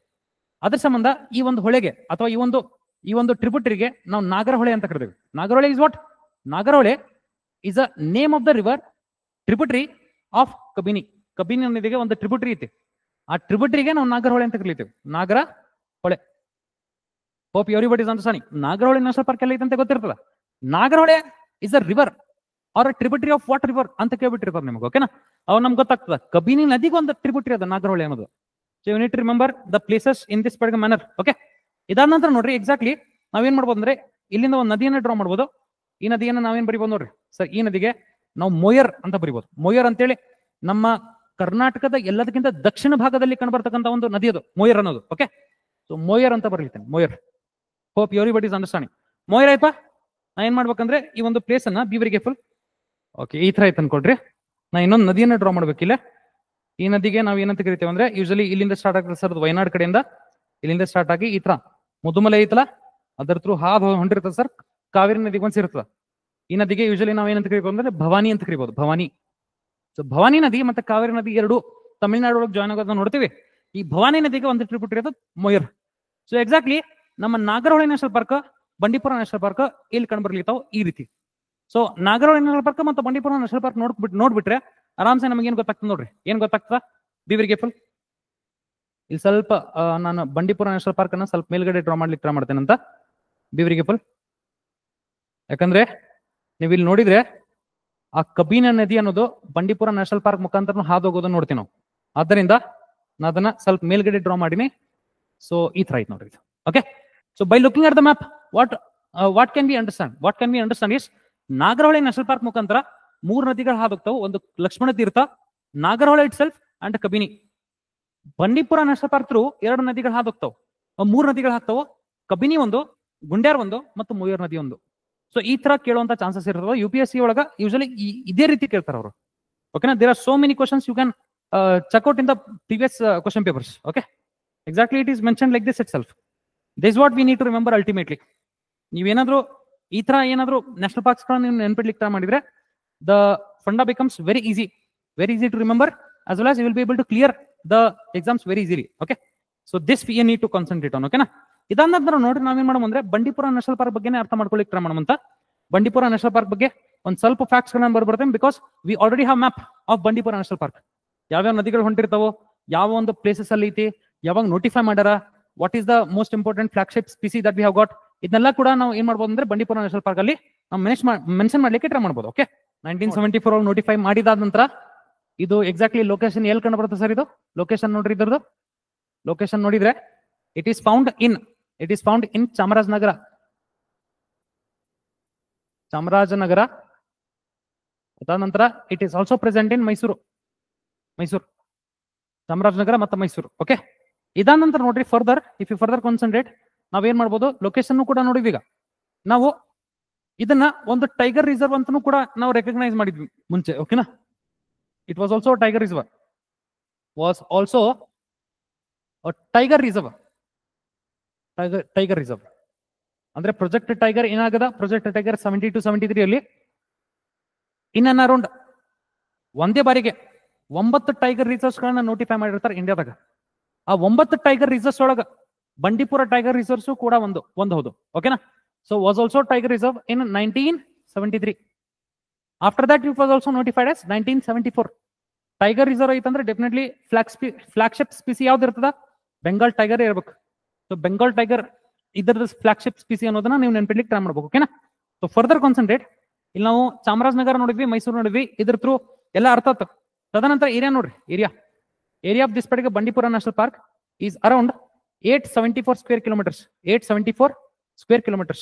ಅದ್ರ ಸಂಬಂಧ ಈ ಒಂದು ಹೊಳೆಗೆ ಅಥವಾ ಈ ಒಂದು ಟ್ರಿಬ್ಯೂಟರಿಗೆ ನಾವು ನಾಗರಹೊಳೆ ಅಂತ ಕರಿತೀವಿ. Nagarahole is what? Nagarahole is a name of the river tributary of Kabini. Kabini ನದಿಗೆ ಒಂದು ಟ್ರಿಬ್ಯೂಟರಿ ಐತಿ. ಆ ಟ್ರಿಬ್ಯೂಟರಿಗೆ ನಾವು ನಾಗರಹೊಳೆ ಅಂತ ಕರಿತೀವಿ. Nagarahole. Hope everybody is understanding. Nagarahole national Park ಎಲ್ಲ ಐತೆ ಅಂತ ಗೊತ್ತಿರ್ತದ. Nagarahole is a river or tributary of what river ಅಂತ ಕೇಳ್ಬಿಟ್ಟಿರ್ತಾರೆ ನಿಮ್ಗೆ. ಓಕೆನಾ? ಅವ್ ನಮ್ಗೆ ಗೊತ್ತಾಗ್ತದ ಕಬಿನಿ ನದಿಗೆ ಒಂದು ಟ್ರಿಬ್ಯೂಟರಿ ಅದ ನಾಗರಹೊಳೆ ಅನ್ನೋದು. So you need to remember the places in this particular manner. Okay, ಇದಾದ ನಂತರ ನೋಡ್ರಿ ಎಕ್ಸಾಕ್ಟ್ಲಿ ನಾವೇನ್ ಮಾಡ್ಬೋದು ಅಂದ್ರೆ ಇಲ್ಲಿಂದ ಒಂದು ನದಿಯನ್ನ ಡ್ರಾ ಮಾಡ್ಬೋದು. ಈ ನದಿಯನ್ನ ನಾವೇನ್ ಬರಿಬೋದು ನೋಡ್ರಿ ಸರ್. ಈ ನದಿಗೆ ನಾವು ಮೊಯರ್ ಅಂತ ಬರಿಬೋದು. ಮೊಯರ್ ಅಂತೇಳಿ ನಮ್ಮ ಕರ್ನಾಟಕದ ಎಲ್ಲದಕ್ಕಿಂತ ದಕ್ಷಿಣ ಭಾಗದಲ್ಲಿ ಕಂಡುಬರ್ತಕ್ಕಂಥ ಒಂದು ನದಿ ಅದು ಮೊಯರ್ ಅನ್ನೋದು. ಓಕೆ, ಸೊ ಮೊಯರ್ ಅಂತ ಬರಲಿದ್ದೇನೆ. Moyar. Hope everybody is understanding. Moyar ಆಯ್ತಾ? ನಾ ಏನ್ ಮಾಡ್ಬೇಕಂದ್ರೆ ಈ ಒಂದು ಪ್ಲೇಸ್ ಅನ್ನ ಬಿ ವೆರಿ ಕೇರ್ಫುಲ್. ಓಕೆ, ಈ ತರ ಆಯ್ತು ಅನ್ಕೊಡ್ರಿ. ನಾ ಇನ್ನೊಂದು ನದಿಯನ್ನ ಡ್ರಾ ಮಾಡ್ಬೇಕಿಲ್ಲ. ಈ ನದಿಗೆ ನಾವ್ ಏನಂತ ಕರಿತೇವೆ ಅಂದ್ರೆ ಯೂಶಲಿ ಇಲ್ಲಿಂದ ಸ್ಟಾರ್ಟ್ ಆಗ್ತದೆ ಸರ್. ವಯನಾಡ್ ಕಡೆಯಿಂದ ಇಲ್ಲಿಂದ ಸ್ಟಾರ್ಟ್ ಆಗಿ ಈ ತರ ಮುದುಮಲೈ ಐತಲ್ಲ ಅದ್ರ ಥ್ರೂ ಹೊಂಟಿರ್ತದೆ ಸರ್. ಕಾವೇರಿ ನದಿಗೆ ಒಂದ್ ಸೇರ್ತದ. ಈ ನದಿಗೆ ಯೂಶಲಿ ನಾವ್ ಏನಂತ ಕರಿಬೋದು ಅಂದ್ರೆ ಭವಾನಿ ಅಂತ ಕರಿಬಹುದು. ಭವಾನಿ. ಸೊ ಭವಾನಿ ನದಿ ಮತ್ತೆ ಕಾವೇರಿ ನದಿ ಎರಡು ತಮಿಳ್ನಾಡು ಒಳಗೆ ಜಾಯ್ನ್ ಆಗೋದನ್ನ ನೋಡ್ತೀವಿ. ಈ ಭವಾನಿ ನದಿಗೆ ಒಂದು ಟ್ರಿಬ್ಯೂಟರಿ ಅದು ಮೊಯರ್. ಸೊ ಎಕ್ಸಾಕ್ಟ್ಲಿ ನಮ್ಮ Nagarahole national park, Bandipur national park ಇಲ್ಲಿ ಕಂಡುಬರ್ಲಿತಾವ್ ಈ ರೀತಿ. ಸೊ ನಾಗರಹೊಳೆ ನ್ಯಾಷನಲ್ ಪಾರ್ಕ್ ಮತ್ತು ಬಂಡೀಪುರ ನ್ಯಾಷನಲ್ ಪಾರ್ಕ್ ನೋಡ್ಬಿಟ್ರೆ ಆರಾಮ್ಸೆ ನಮಗೆ ಏನ್ ಗೊತ್ತಾಗ್ತದೆ ನೋಡ್ರಿ. ಏನ್ ಗೊತ್ತಾಗ್ತದ? B very careful. ಇಲ್ಲಿ ಸ್ವಲ್ಪ ನಾನು ಬಂಡೀಪುರ ನ್ಯಾಷನಲ್ ಪಾರ್ಕ್ ಅನ್ನ ಸ್ವಲ್ಪ ಮೇಲ್ಗಡೆ ಡ್ರಾ ಮಾಡ್ಲಿಕ್ಕೆ ಟ್ರೈ ಮಾಡ್ತೇನೆ ಅಂತ ಬಿ ವೆರಿ ಕೇರ್ಫುಲ್. ಯಾಕಂದ್ರೆ ನೀವು ಇಲ್ಲಿ ನೋಡಿದ್ರೆ ಆ ಕಬಿನ ನದಿ ಅನ್ನೋದು ಬಂಡೀಪುರ ನ್ಯಾಷನಲ್ ಪಾರ್ಕ್ ಮುಖಾಂತರ ಹಾದು ಹೋಗೋದನ್ನ ನೋಡ್ತೀವಿ ನಾವು. ಆದ್ದರಿಂದ ನಾನು ಅದನ್ನ ಸ್ವಲ್ಪ ಮೇಲ್ಗಡೆ ಡ್ರಾ ಮಾಡಿನಿ. ಸೊ ಈ ತರ ಐತೆ ನೋಡ್ರಿ. Okay, so by looking at the map what can be understand is Nagarahole national Park ಮುಖಾಂತರ 3 ನದಿಗಳು ಹಾದು ಹೋಗ್ತಾವೆ. ಒಂದು Lakshmana Tirtha, Nagarahole itself and Kabini. Bandipur national Park through 2 ನದಿಗಳು ಹಾದು ಹೋಗ್ತಾವೆ, 3 ನದಿಗಳು ಹಾಕ್ತಾವ. ಕಬಿನಿ ಒಂದು, ಗುಂಡ್ಯಾರ್ ಒಂದು, ಮತ್ತು ಮುಯ್ಯೂರ್ ನದಿ ಒಂದು. ಸೊ ಈ ತರ ಕೇಳುವಂತ ಚಾನ್ಸಸ್ ಇರ್ತವೆ. UPSC ಒಳಗ ಯೂಶಲಿ ಇದೇ ರೀತಿ ಕೇಳ್ತಾರೆ ಅವರು. ಓಕೆನಾ, there are so many questions you can check out in the previous question papers. Okay, exactly it is mention like this itself. This what we need to remember ultimately. ನೀವೇನಾದ್ರೂ ಈ ತರ ಏನಾದ್ರು national parks ಗಳನ್ನ ನೀವು ನೆನಪಿಡ್ಲಿಕ್ಕೆ try ಮಾಡಿದ್ರೆ the funda becomes very easy to remember, as well as you will be able to clear the exams very easily. Okay, so this we need to concentrate on. Okay na, ಇದಾದ ನಂತರ ನೋಡ್ರಿ ನಾವೇನ್ ಮಾಡೋಣ ಅಂದ್ರೆ Bandipur national park ಬಗ್ಗೆ ಅರ್ಥ ಮಾಡ್ಕೊಳ್ಳಿಕ್ಕೆ try ಮಾಡೋಣ. ಬಂಡೀಪುರ ನ್ಯಾಷನಲ್ ಪಾರ್ಕ್ ಬಗ್ಗೆ ಒಂದ್ ಸ್ವಲ್ಪ ಫ್ಯಾಕ್ಟ್ಸ್ ಗಳನ್ನ ಬರ್ಬರ್ತೇನೆ, because we already have map of Bandipur national Park. ಯಾವ್ಯಾವ ನದಿಗಳು ಹೊಂಟಿರ್ತಾವೋ, ಯಾವ ಒಂದು ಪ್ಲೇಸಸ್ ಅಲ್ಲಿ ಐತಿ, ಯಾವಾಗ ನೋಟಿಫೈ ಮಾಡ್ಯಾರ, what is the most important flagship species that we have got, ಇದನ್ನೆಲ್ಲ ಕೂಡ ನಾವು ಏನ್ ಮಾಡ್ಬೋದು ಅಂದ್ರೆ ಬಂಡೀಪುರ ನ್ಯಾಷನಲ್ ಪಾರ್ಕ್ ಅಲ್ಲಿ ನಾವು ಮೆನ್ಷನ್ ಮಾಡ್ಲಿಕ್ಕೆ ಟ್ರೈ ಮಾಡ್ಬೋದು. ಓಕೆ, 1974 ನೋಟಿಫೈ ಮಾಡಿದಾದ ನಂತರ ಇದು ಎಕ್ಸಾಕ್ಟ್ಲಿ ಲೊಕೇಶನ್ ಎಲ್ಲಿ ಕಂಡು ಬರುತ್ತೆ ಸರ್? ಇದು ಲೊಕೇಶನ್ ನೋಡ್ರಿ, ಇದ್ರದ್ದು ಲೊಕೇಶನ್ ನೋಡಿದ್ರೆ it is found in Chamarajanagar. ಅದಾದ ನಂತರ it is also present in Mysuru, Chamarajanagar ಮತ್ತು ಮೈಸೂರು. ಓಕೆ, ಇದಾದ ನಂತರ ನೋಡ್ರಿ ಇಫ್ ಯು ಫರ್ದರ್ ಕಾನ್ಸಂಟ್ರೇಟ್ ನಾವೇನ್ ಮಾಡ್ಬೋದು, ಲೊಕೇಶನ್ ಕೂಡ ನೋಡಿದ್ವಿ. ಈಗ ನಾವು ಇದನ್ನ ಒಂದು ಟೈಗರ್ ರಿಸರ್ವ್ ಅಂತಾನೂ ಕೂಡ ನಾವು ರೆಕಗ್ನೈಸ್ ಮಾಡಿದ್ವಿ ಮುಂಚೆ. ಓಕೆನಾ, it was also a tiger reserve, tiger reserve ಅಂದ್ರೆ ಪ್ರೊಜೆಕ್ಟ್ ಟೈಗರ್ ಏನಾಗದ, ಪ್ರೊಜೆಕ್ಟ್ ಟೈಗರ್ 72 73 ಅಲ್ಲಿ ಇನ್ ಅಂಡ್ ಅರೌಂಡ್ ಒಂದೇ ಬಾರಿಗೆ 9 ಟೈಗರ್ ರಿಸರ್ವ್ಸ್ ಗಳನ್ನ ನೋಟಿಫೈ ಮಾಡಿರ್ತಾರೆ ಇಂಡಿಯಾದಾಗ. ಆ 9 ಟೈಗರ್ ರಿಸರ್ವ್ಸ್ ಒಳಗ ಬಂಡೀಪುರ ಟೈಗರ್ ರಿಸರ್ವ್ಸ್ ಕೂಡ ಒಂದು ಹೌದು. ಓಕೆನಾ, so was also tiger reserve in 1973. After that it was also notified as 1974. Tiger reserve ಐತಂದ್ರೆ ಡೆಫಿನೆಟ್ಲಿ ಫ್ಲಾಗ್ಶಿಪ್ ಸ್ಪೀಸಿ ಯಾವ್ದು ಇರ್ತದ, ಬೆಂಗಾಲ್ ಟೈಗರ್ ಇರ್ಬೇಕು. ಸೊ ಬೆಂಗಾಲ್ ಟೈಗರ್ ಇದರದ ಫ್ಲಾಗ್ಶಿಪ್ ಸ್ಪೀಸಿ ಅನ್ನೋದನ್ನ ನೀವು ನೆನಪಿಡ್ಲಿಕ್ಕೆ ಟ್ರೈ ಮಾಡ್ಬೇಕು. ಓಕೆನಾ, ಸೊ ಫರ್ದರ್ ಕಾನ್ಸಂಟ್ರೇಟ್. ಇಲ್ಲಿ ನಾವು ಚಾಮರಾಜನಗರ ನೋಡಿದ್ವಿ, ಮೈಸೂರು ನೋಡಿದ್ವಿ, ಇದ್ರ ಥ್ರೂ ಎಲ್ಲ ಅರ್ಥ ಆಯ್ತು. ತದನಂತರ ಏರಿಯಾ ನೋಡ್ರಿ, area of this particular Bandipur national park is around 874 square kilometers. 874 square kilometers.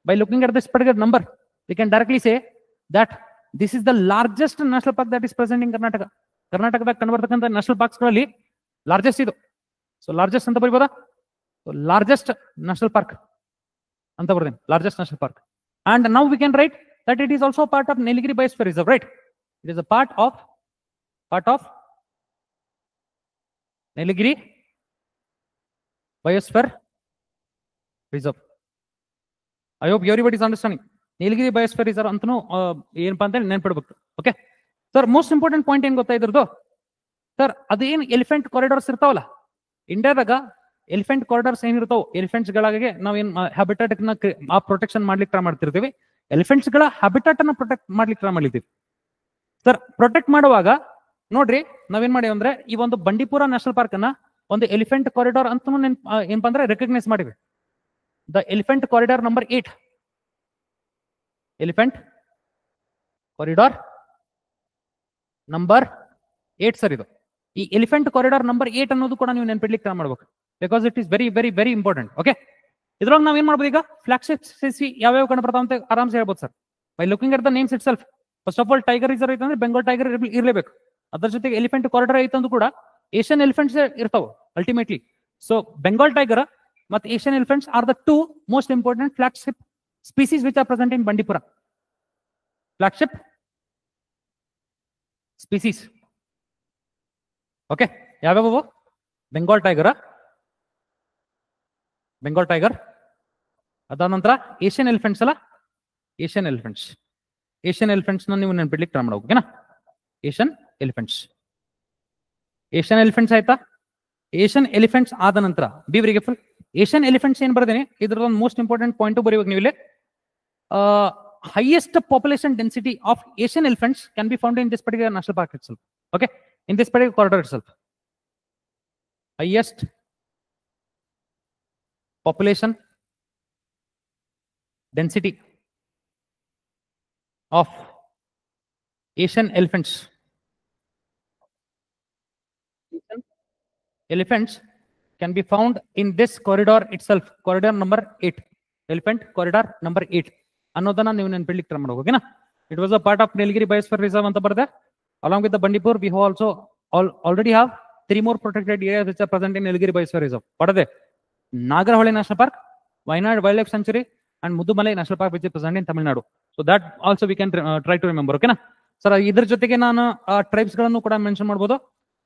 By looking at this particular number, we can directly say that this is the largest national park that is present in Karnataka. ಕರ್ನಾಟಕದಾಗ ಕಂಡುಬರ್ತಕ್ಕಂಥ national parks ಗಳಲ್ಲಿ largest ಇದು. So largest ಅಂತ ಬರೀಬೋದಾ? Largest national park ಅಂತ ಬರ್ದೇನೆ, largest national park. And now we can write that it is also part of Nilgiri biosphere Reserve, right? It is a part of Nilgiri biosphere Reserve. I hope everybody is understanding. Nilgiri biosphere Reserve ಅಂತನೂ ಏನಪ್ಪಾ ಅಂತ ನೆನ್ಪಿಡ್ಬೇಕು. Okay sir, most important point ಏನ್ ಗೊತ್ತಾ ಇದ್ರದ್ದು sir? ಅದೇನು elephant corridors ಇರ್ತಾವಲ್ಲ ಇಂಡಿಯಾದಾಗ, ಎಲಿಫೆಂಟ್ ಕಾರಿಡಾರ್ಸ್ ಏನಿರ್ತಾವ, ಎಲಿಫೆಂಟ್ಸ್ ಗಳಾಗೆ ನಾವೇನ್ ಹ್ಯಾಬಿಟಾಟ್ ಆ ಪ್ರೊಟೆಕ್ಷನ್ ಮಾಡ್ಲಿಕ್ಕೆ ಟ್ರೈ ಮಾಡ್ತಿರ್ತೀವಿ. ಎಲಿಫೆಂಟ್ಸ್ ಗಳ ಹ್ಯಾಬಿಟಾಟ್ ಅನ್ನ ಪ್ರೊಟೆಕ್ಟ್ ಮಾಡ್ಲಿಕ್ಕೆ ಟ್ರೈ ಮಾಡ್ಲಿದ್ದೀವಿ ಸರ್. ಪ್ರೊಟೆಕ್ಟ್ ಮಾಡುವಾಗ ನೋಡ್ರಿ ನಾವೇನ್ ಮಾಡಿವಿ ಅಂದ್ರೆ ಈ ಒಂದು ಬಂಡೀಪುರ ನ್ಯಾಷನಲ್ ಪಾರ್ಕ್ ಅನ್ನ ಒಂದು ಎಲಿಫೆಂಟ್ ಕಾರಿಡಾರ್ ಅಂತ ಏನಪ್ಪಾ ಅಂದ್ರೆ ರೆಕಗ್ನೈಸ್ ಮಾಡಿವಿ. The elephant corridor number 8, elephant corridor number 8 sir. ಇದು ಈ ಎಲಿಫೆಂಟ್ ಕಾರಿಡಾರ್ ನಂಬರ್ 8 ಅನ್ನೋದು ಕೂಡ ನೀವು ನೆನಪಿಡ್ಲಿಕ್ಕೆ ಟ್ರೈ ಮಾಡ್ಬೇಕು, because it is very very very important. Okay, ಇದ್ರೊಳಗೆ ನಾವ್ ಏನ್ ಮಾಡ್ಬೋದು ಈಗ, ಫ್ಲಾಗ್ಶಿಪ್ ಸ್ಪೀಸಿ ಯಾವ್ಯಾವ ಕಂಡು ಬರ್ತಾವ ಅಂತ ಆರಾಮ್ಸೆ ಹೇಳ್ಬೋದು sir. By looking at the names it self. First of all tiger reserve ಐತೆ ಅಂದ್ರೆ ಬೆಂಗಾಲ್ ಟೈಗರ್ ಇರ್ಲೇಬೇಕು. ಅದ್ರ ಜೊತೆಗೆ ಎಲಿಫೆಂಟ್ ಕಾರಿಡಾರ್ ಐತಂದ್ರೂ ಕೂಡ ಏಷ್ಯನ್ ಎಲಿಫೆಂಟ್ಸ್ ಇರ್ತಾವ ಅಲ್ಟಿಮೇಟ್ಲಿ. ಸೊ ಬೆಂಗಾಲ್ ಟೈಗರ್ ಮತ್ತು Asian elephants are the 2 most important flagship species which are present in Bandipur. Flagship species okay ಯಾವ್ಯಾವ? ಬೆಂಗಾಲ್ ಟೈಗರ್, ಅದಾದ ನಂತರ ಏಷ್ಯನ್ ಎಲಿಫೆಂಟ್ಸ್ ಅಲ್ಲ, ಏಷ್ಯನ್ ಎಲಿಫೆಂಟ್ಸ್ ನೀವು ನೆನ್ಪಿಡ್ಲಿಕ್ಕೆ ಟ್ರೈ ಮಾಡಬೇಕು. ಓಕೆನಾ, ಏಷ್ಯನ್ ಎಲಿಫೆಂಟ್ಸ್ ಆಯ್ತಾ? ಏಷ್ಯನ್ ಎಲಿಫೆಂಟ್ಸ್ ಆದ ನಂತರ be very careful. Asian elephants ಏನ್ ಬರ್ದೇನೆ, ಇದ್ರದ್ದು ಒಂದು ಮೋಸ್ಟ್ ಇಂಪಾರ್ಟೆಂಟ್ ಪಾಯಿಂಟ್ ಬರೀಬೇಕು ನೀವು ಇಲ್ಲಿ. highest population density of Asian elephants can be found in this particular national park itself. Okay, in this particular corridor itself. highest population density of Asian elephants. Asian elephants can be found in this corridor itself, corridor number 8, elephant corridor number 8 ಅನ್ನೋದನ್ನ ನೀವು ನೆನಪಿಡ್ಲಿಕ್ಕೆ try ಮಾಡಬೇಕು. ಓಕೆನಾ? It was a part of Nilgiri Biosphere Reserve ಅಂತ ಬರೆದೆ. Along with the Bandipur, we have also already have 3 more protected areas which are present in Nilgiri Biosphere Reserve. What are they? Nagarhole National Park, Wayanad Wildlife Sanctuary, and Mudumalai National Park, which is present in Tamil Nadu. So that also we can try to remember. Okay na? Sir, idar jotege ನಾನು tribes ಗಳನ್ನು ಕೂಡ mention ಮಾಡಬಹುದು.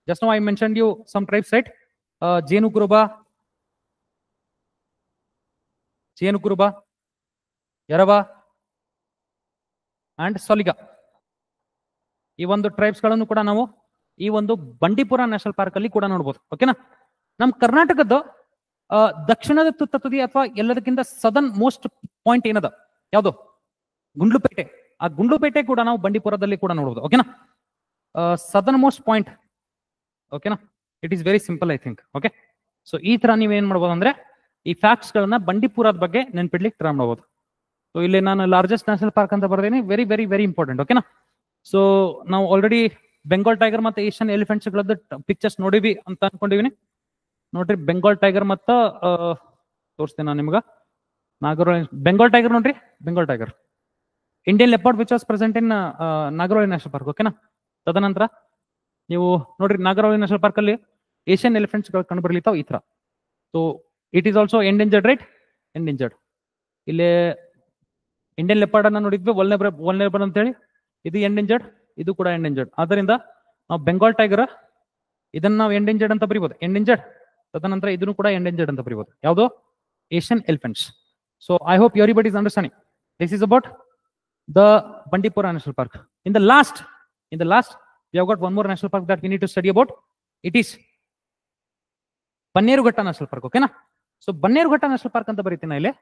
Just now I mentioned you some tribes, right? Jenu Kuruba, Yarava, and Soliga. ಈ ಒಂದು tribes ಗಳನ್ನು ಕೂಡ ನಾವು ಈ ಒಂದು ಬಂಡೀಪುರ ನ್ಯಾಷನಲ್ ಪಾರ್ಕ್ ಅಲ್ಲಿ ಕೂಡ ನೋಡಬಹುದು. ಓಕೆನಾ? ನಮ್ಮ ಕರ್ನಾಟಕದ ದಕ್ಷಿಣದ ತುದಿ ಅಥವಾ ಎಲ್ಲದಕ್ಕಿಂತ ಸದರ್ನ್ ಮೋಸ್ಟ್ ಪಾಯಿಂಟ್ ಏನದ ಯಾವುದು? ಗುಂಡ್ಲುಪೇಟೆ. ಆ ಗುಂಡ್ಲುಪೇಟೆ ಕೂಡ ನಾವು ಬಂಡೀಪುರದಲ್ಲಿ ಕೂಡ ನೋಡಬಹುದು. ಓಕೆನಾ? Southernmost point. ಓಕೆನಾ? It is very simple I think. Okay, so ಈ ತರ ನೀವೇನ್ ಮಾಡ್ಬೋದು ಅಂದ್ರೆ ಈ ಫ್ಯಾಕ್ಟ್ಸ್ ಗಳನ್ನ ಬಂಡೀಪುರದ ಬಗ್ಗೆ ನೆನ್ಪಿಡ್ಲಿಕ್ಕೆ ಟ್ರೈ ಮಾಡಬಹುದು. ಸೊ ಇಲ್ಲಿ ನಾನು ಲಾರ್ಜೆಸ್ಟ್ ನ್ಯಾಷನಲ್ ಪಾರ್ಕ್ ಅಂತ ಬರ್ದೇನೆ. Very very very important. ಓಕೆನಾ? ಸೊ ನಾವು ಆಲ್ರೆಡಿ ಬೆಂಗಾಲ್ ಟೈಗರ್ ಮತ್ತೆ ಏಷ್ಯನ್ ಎಲಿಫೆಂಟ್ಸ್ ಗಳದ್ದು ಪಿಕ್ಚರ್ಸ್ ನೋಡಿವಿ ಅಂತ ಅನ್ಕೊಂಡಿವಿನಿ. ನೋಡ್ರಿ, ಬೆಂಗಾಲ್ ಟೈಗರ್ ಮತ್ತ ತೋರಿಸ್ತೇನೆ ನಾನು ನಿಮ್ಗ. ನಾಗರೋಳಿ ಬೆಂಗಾಲ್ ಟೈಗರ್ ನೋಡ್ರಿ, Bengal tiger. Indian leopard which was present in Nagarahole National park. ಓಕೆನಾ? ತದನಂತರ ನೀವು ನೋಡ್ರಿ, ನಾಗರೋಳಿ ನ್ಯಾಷನಲ್ ಪಾರ್ಕ್ ಅಲ್ಲಿ ಏಷ್ಯನ್ ಎಲಿಫೆಂಟ್ಸ್ ಗಳು ಕಂಡು ಬರ್ಲಿತಾವ್ ಈ ತರ. So it is also endangered, right? Endangered. ಇಲ್ಲಿ ಇಂಡಿಯನ್ ಲೆಪರ್ಡ್ ಅನ್ನ ನೋಡಿದ್ವಿ, ವಲ್ನರಬಲ್ ಅಂತ ಹೇಳಿ. ಇದು ಎಂಡೇಂಜರ್ಡ್, ಇದು ಕೂಡ ಎಂಡೇಂಜರ್ಡ್. ಆದ್ದರಿಂದ ನಾವು ಬೆಂಗಾಲ್ ಟೈಗರ್ ಇದನ್ನ ನಾವು ಎಂಡೇಂಜರ್ಡ್ ಅಂತ ಬರೀಬಹುದು, ಎಂಡೇಂಜರ್ಡ್. ತದನಂತರ ಇದನ್ನು ಕೂಡ ಎಂಡೇಂಜರ್ಡ್ ಅಂತ ಬರೀಬಹುದು. ಯಾವುದು? Asian elephants. So I hope everybody is understanding. This is about the Bandipur national park. In the last, we have got one more national park that we need to study about. It is Bannerughatta National Park. Okay na? So Bannerughatta National Park ಅಂತ ಬರೀತೀನಿ ಇಲ್ಲಿ.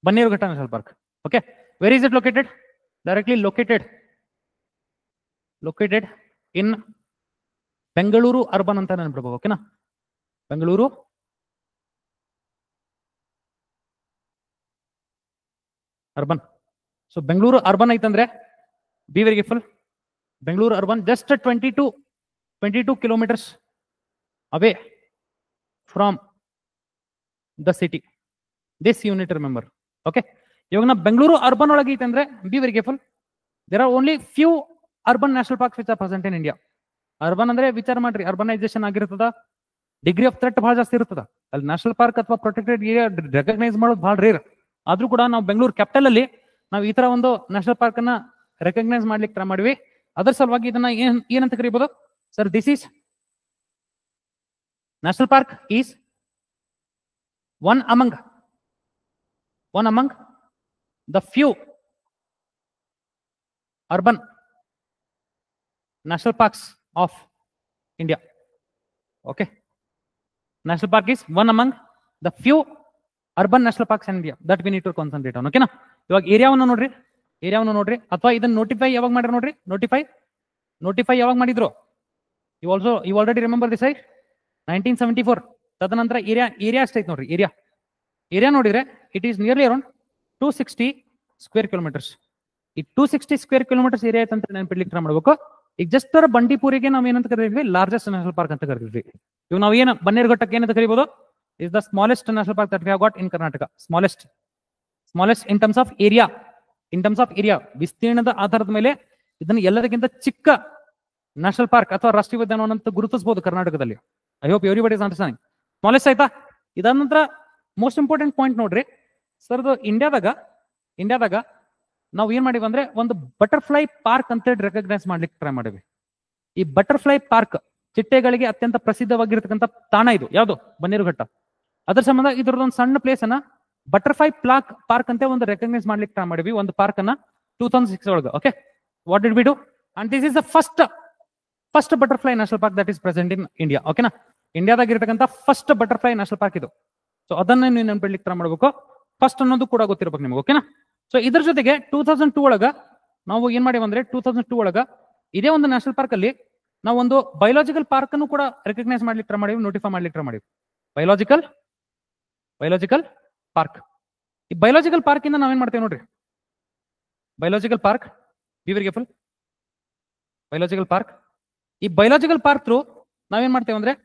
Bannerughatta National Park. Okay, where is it located? Directly located in Bengaluru urban ಅಂತ ನೆನಪಿಡಬಹುದು. ಓಕೆನಾ? Bengaluru Urban. So Bengaluru Urban ಐತಂದ್ರೆ be very careful. Bengaluru Urban just 22 kilometers away from the city. This you need to remember. Okay, ಇವಾಗ ನಾ Bengaluru Urban ಒಳಗೆ ಐತಂದ್ರೆ be very careful. There are only few urban national parks which are present in India. Urban ಅಂದ್ರೆ ವಿಚಾರ ಮಾಡ್ರಿ, urbanisation ಆಗಿರ್ತದ, degree of threat ಬಹಳ ಜಾಸ್ತಿ ಇರ್ತದ. ಅಲ್ಲಿ ನ್ಯಾಷನಲ್ ಪಾರ್ಕ್ ಅಥವಾ ಪ್ರೊಟೆಕ್ಟೆಡ್ ಏರಿಯಾ ರೆಕಗ್ನೈಸ್ ಮಾಡೋದು ಬಹಳ ರೇರ್. ಆದ್ರೂ ಕೂಡ ನಾವು ಬೆಂಗಳೂರು ಕ್ಯಾಪಿಟಲ್ ಅಲ್ಲಿ ನಾವು ಈ ತರ ಒಂದು ನ್ಯಾಷನಲ್ ಪಾರ್ಕ್ ಅನ್ನ ರೆಕಗ್ನೈಸ್ ಮಾಡ್ಲಿಕ್ಕೆ ಟ್ರೈ ಮಾಡಿವಿ. ಅದರ ಸಲುವಾಗಿ ಇದನ್ನ ಏನಂತ ಕರೀಬಹುದು sir? This is national park is one among the few urban national parks of India. Okay, national park is one among the few urban national parks in India that we need to concentrate on. Okay na? ಇವಾಗ ಏರಿಯಾವನ್ನು ನೋಡ್ರಿ, ಅಥವಾ ಇದನ್ನ notify ಯಾವಾಗ ಮಾಡ್ರಿ ನೋಡ್ರಿ. Notify ಯಾವಾಗ ಮಾಡಿದ್ರು? you already remember this, right? 1974. ತದನಂತರ ಏರಿಯಾ ಅಷ್ಟೈತೆ ನೋಡ್ರಿ. ಏರಿಯಾ ನೋಡಿದ್ರೆ it is nearly around 260 square kilometers. ಈ 260 square kilometers ಏರಿಯಾ ಐತೆ ಅಂತ ನೆನಪಿಡ್ಲಿಕ್ಕೆ ಟ್ರೈ ಮಾಡ್ಬೇಕು. ಈಗ ಜಸ್ಟ್ ಬಂಡೀಪುರಿಗೆ ನಾವು ಏನಂತ ಕರೀತೀವಿ? ಲಾರ್ಜೆಸ್ಟ್ ನ್ಯಾಷನಲ್ ಪಾರ್ಕ್ ಅಂತ ಕರೀತೀವಿ. ಇವಾಗ ನಾವು ಏನು ಬನ್ನೇರುಘಟ್ಟಕ್ಕೆ ಏನಂತ ಕರೀಬಹುದು? Is the smallest national park that we have got in Karnataka. Smallest in terms of area, ವಿಸ್ತೀರ್ಣದ ಆಧಾರದ ಮೇಲೆ ಇದನ್ನ ಎಲ್ಲದಕ್ಕಿಂತ ಚಿಕ್ಕ ನ್ಯಾಷನಲ್ ಪಾರ್ಕ್ ಅಥವಾ ರಾಷ್ಟ್ರೀಯ ಉದ್ಯಾನವನ ಅಂತ ಗುರುತಿಸಬಹುದು ಕರ್ನಾಟಕದಲ್ಲಿ. I hope everybody is understanding. Smallest ಆಯ್ತಾ? ಇದಾದ ನಂತರ ಮೋಸ್ಟ್ ಇಂಪಾರ್ಟೆಂಟ್ ಪಾಯಿಂಟ್ ನೋಡ್ರಿ ಸರ್. ಇಂಡಿಯಾದಾಗ ನಾವು ಏನ್ ಮಾಡಿವಿ ಅಂದ್ರೆ ಒಂದು ಬಟರ್ಫ್ಲೈ ಪಾರ್ಕ್ ಅಂತ ಹೇಳಿ ರೆಕಗ್ನೈಸ್ ಮಾಡ್ಲಿಕ್ಕೆ ಟ್ರೈ ಮಾಡಿವಿ. ಈ ಬಟರ್ಫ್ಲೈ ಪಾರ್ಕ್ ಚಿಟ್ಟೆಗಳಿಗೆ ಅತ್ಯಂತ ಪ್ರಸಿದ್ಧವಾಗಿರ್ತಕ್ಕಂಥ ತಾಣ ಇದು. ಯಾವುದು? ಬನ್ನೇರುಘಟ್ಟ. ಅದರ ಸಂಬಂಧ ಇದ್ರದೊಂದು ಸಣ್ಣ ಪ್ಲೇಸ್ ಅನ್ನ ಬಟರ್ಫ್ಲೈ ಪಾರ್ಕ್ ಅಂತ ಒಂದು ರೆಕಗ್ನೈಸ್ ಮಾಡ್ಲಿಕ್ಕೆ ಟ್ರೈ ಮಾಡಿವಿ, ಒಂದು ಪಾರ್ಕ್ ಅನ್ನ 2006 ಒಳಗೆ. Okay, what did we do? And this is the first butterfly national park that is present in India. ಓಕೆನಾ? ಇಂಡಿಯಾದಾಗ ಇರತಕ್ಕಂಥ ಫಸ್ಟ್ ಬಟರ್ಫ್ಲೈ ನ್ಯಾಷನಲ್ ಪಾರ್ಕ್ ಇದು. ಸೊ ಅದನ್ನ ನೀವು ನೆನಪಿಡ್ಲಿಕ್ಕೆ ಟ್ರೈ ಮಾಡಬೇಕು. ಫಸ್ಟ್ ಅನ್ನೋದು ಕೂಡ ಗೊತ್ತಿರ್ಬೇಕು ನಿಮ್ಗೆ. ಓಕೆನಾ? ಸೊ ಇದ್ರ ಜೊತೆಗೆ 2002 ಒಳಗ ನಾವು ಏನ್ ಮಾಡಿವಿ ಅಂದ್ರೆ 2002 ಒಳಗ ಇದೇ ಒಂದು ನ್ಯಾಷನಲ್ ಪಾರ್ಕ್ ಅಲ್ಲಿ ನಾವು ಒಂದು ಬಯೋಲಾಜಿಕಲ್ ಪಾರ್ಕ್ ಅನ್ನು ಕೂಡ ರೆಕಗ್ನೈಸ್ ಮಾಡ್ಲಿಕ್ಕೆ ಟ್ರೈ ಮಾಡಿವಿ, ನೋಟಿಫೈ ಮಾಡ್ಲಿಕ್ಕೆ ಟ್ರೈ ಮಾಡಿವಿ. Biological park. ಈ ಬಯೋಲಾಜಿಕಲ್ ಪಾರ್ಕ್ ಇಂದ ನಾವೇನ್ ಮಾಡ್ತೇವೆ ನೋಡ್ರಿ, biological park, B very careful. Biological park, ಈ ಬಯೋಲಾಜಿಕಲ್ ಪಾರ್ಕ್ ಥ್ರೂ ನಾವೇನ್ ಮಾಡ್ತೇವೆ ಅಂದ್ರೆ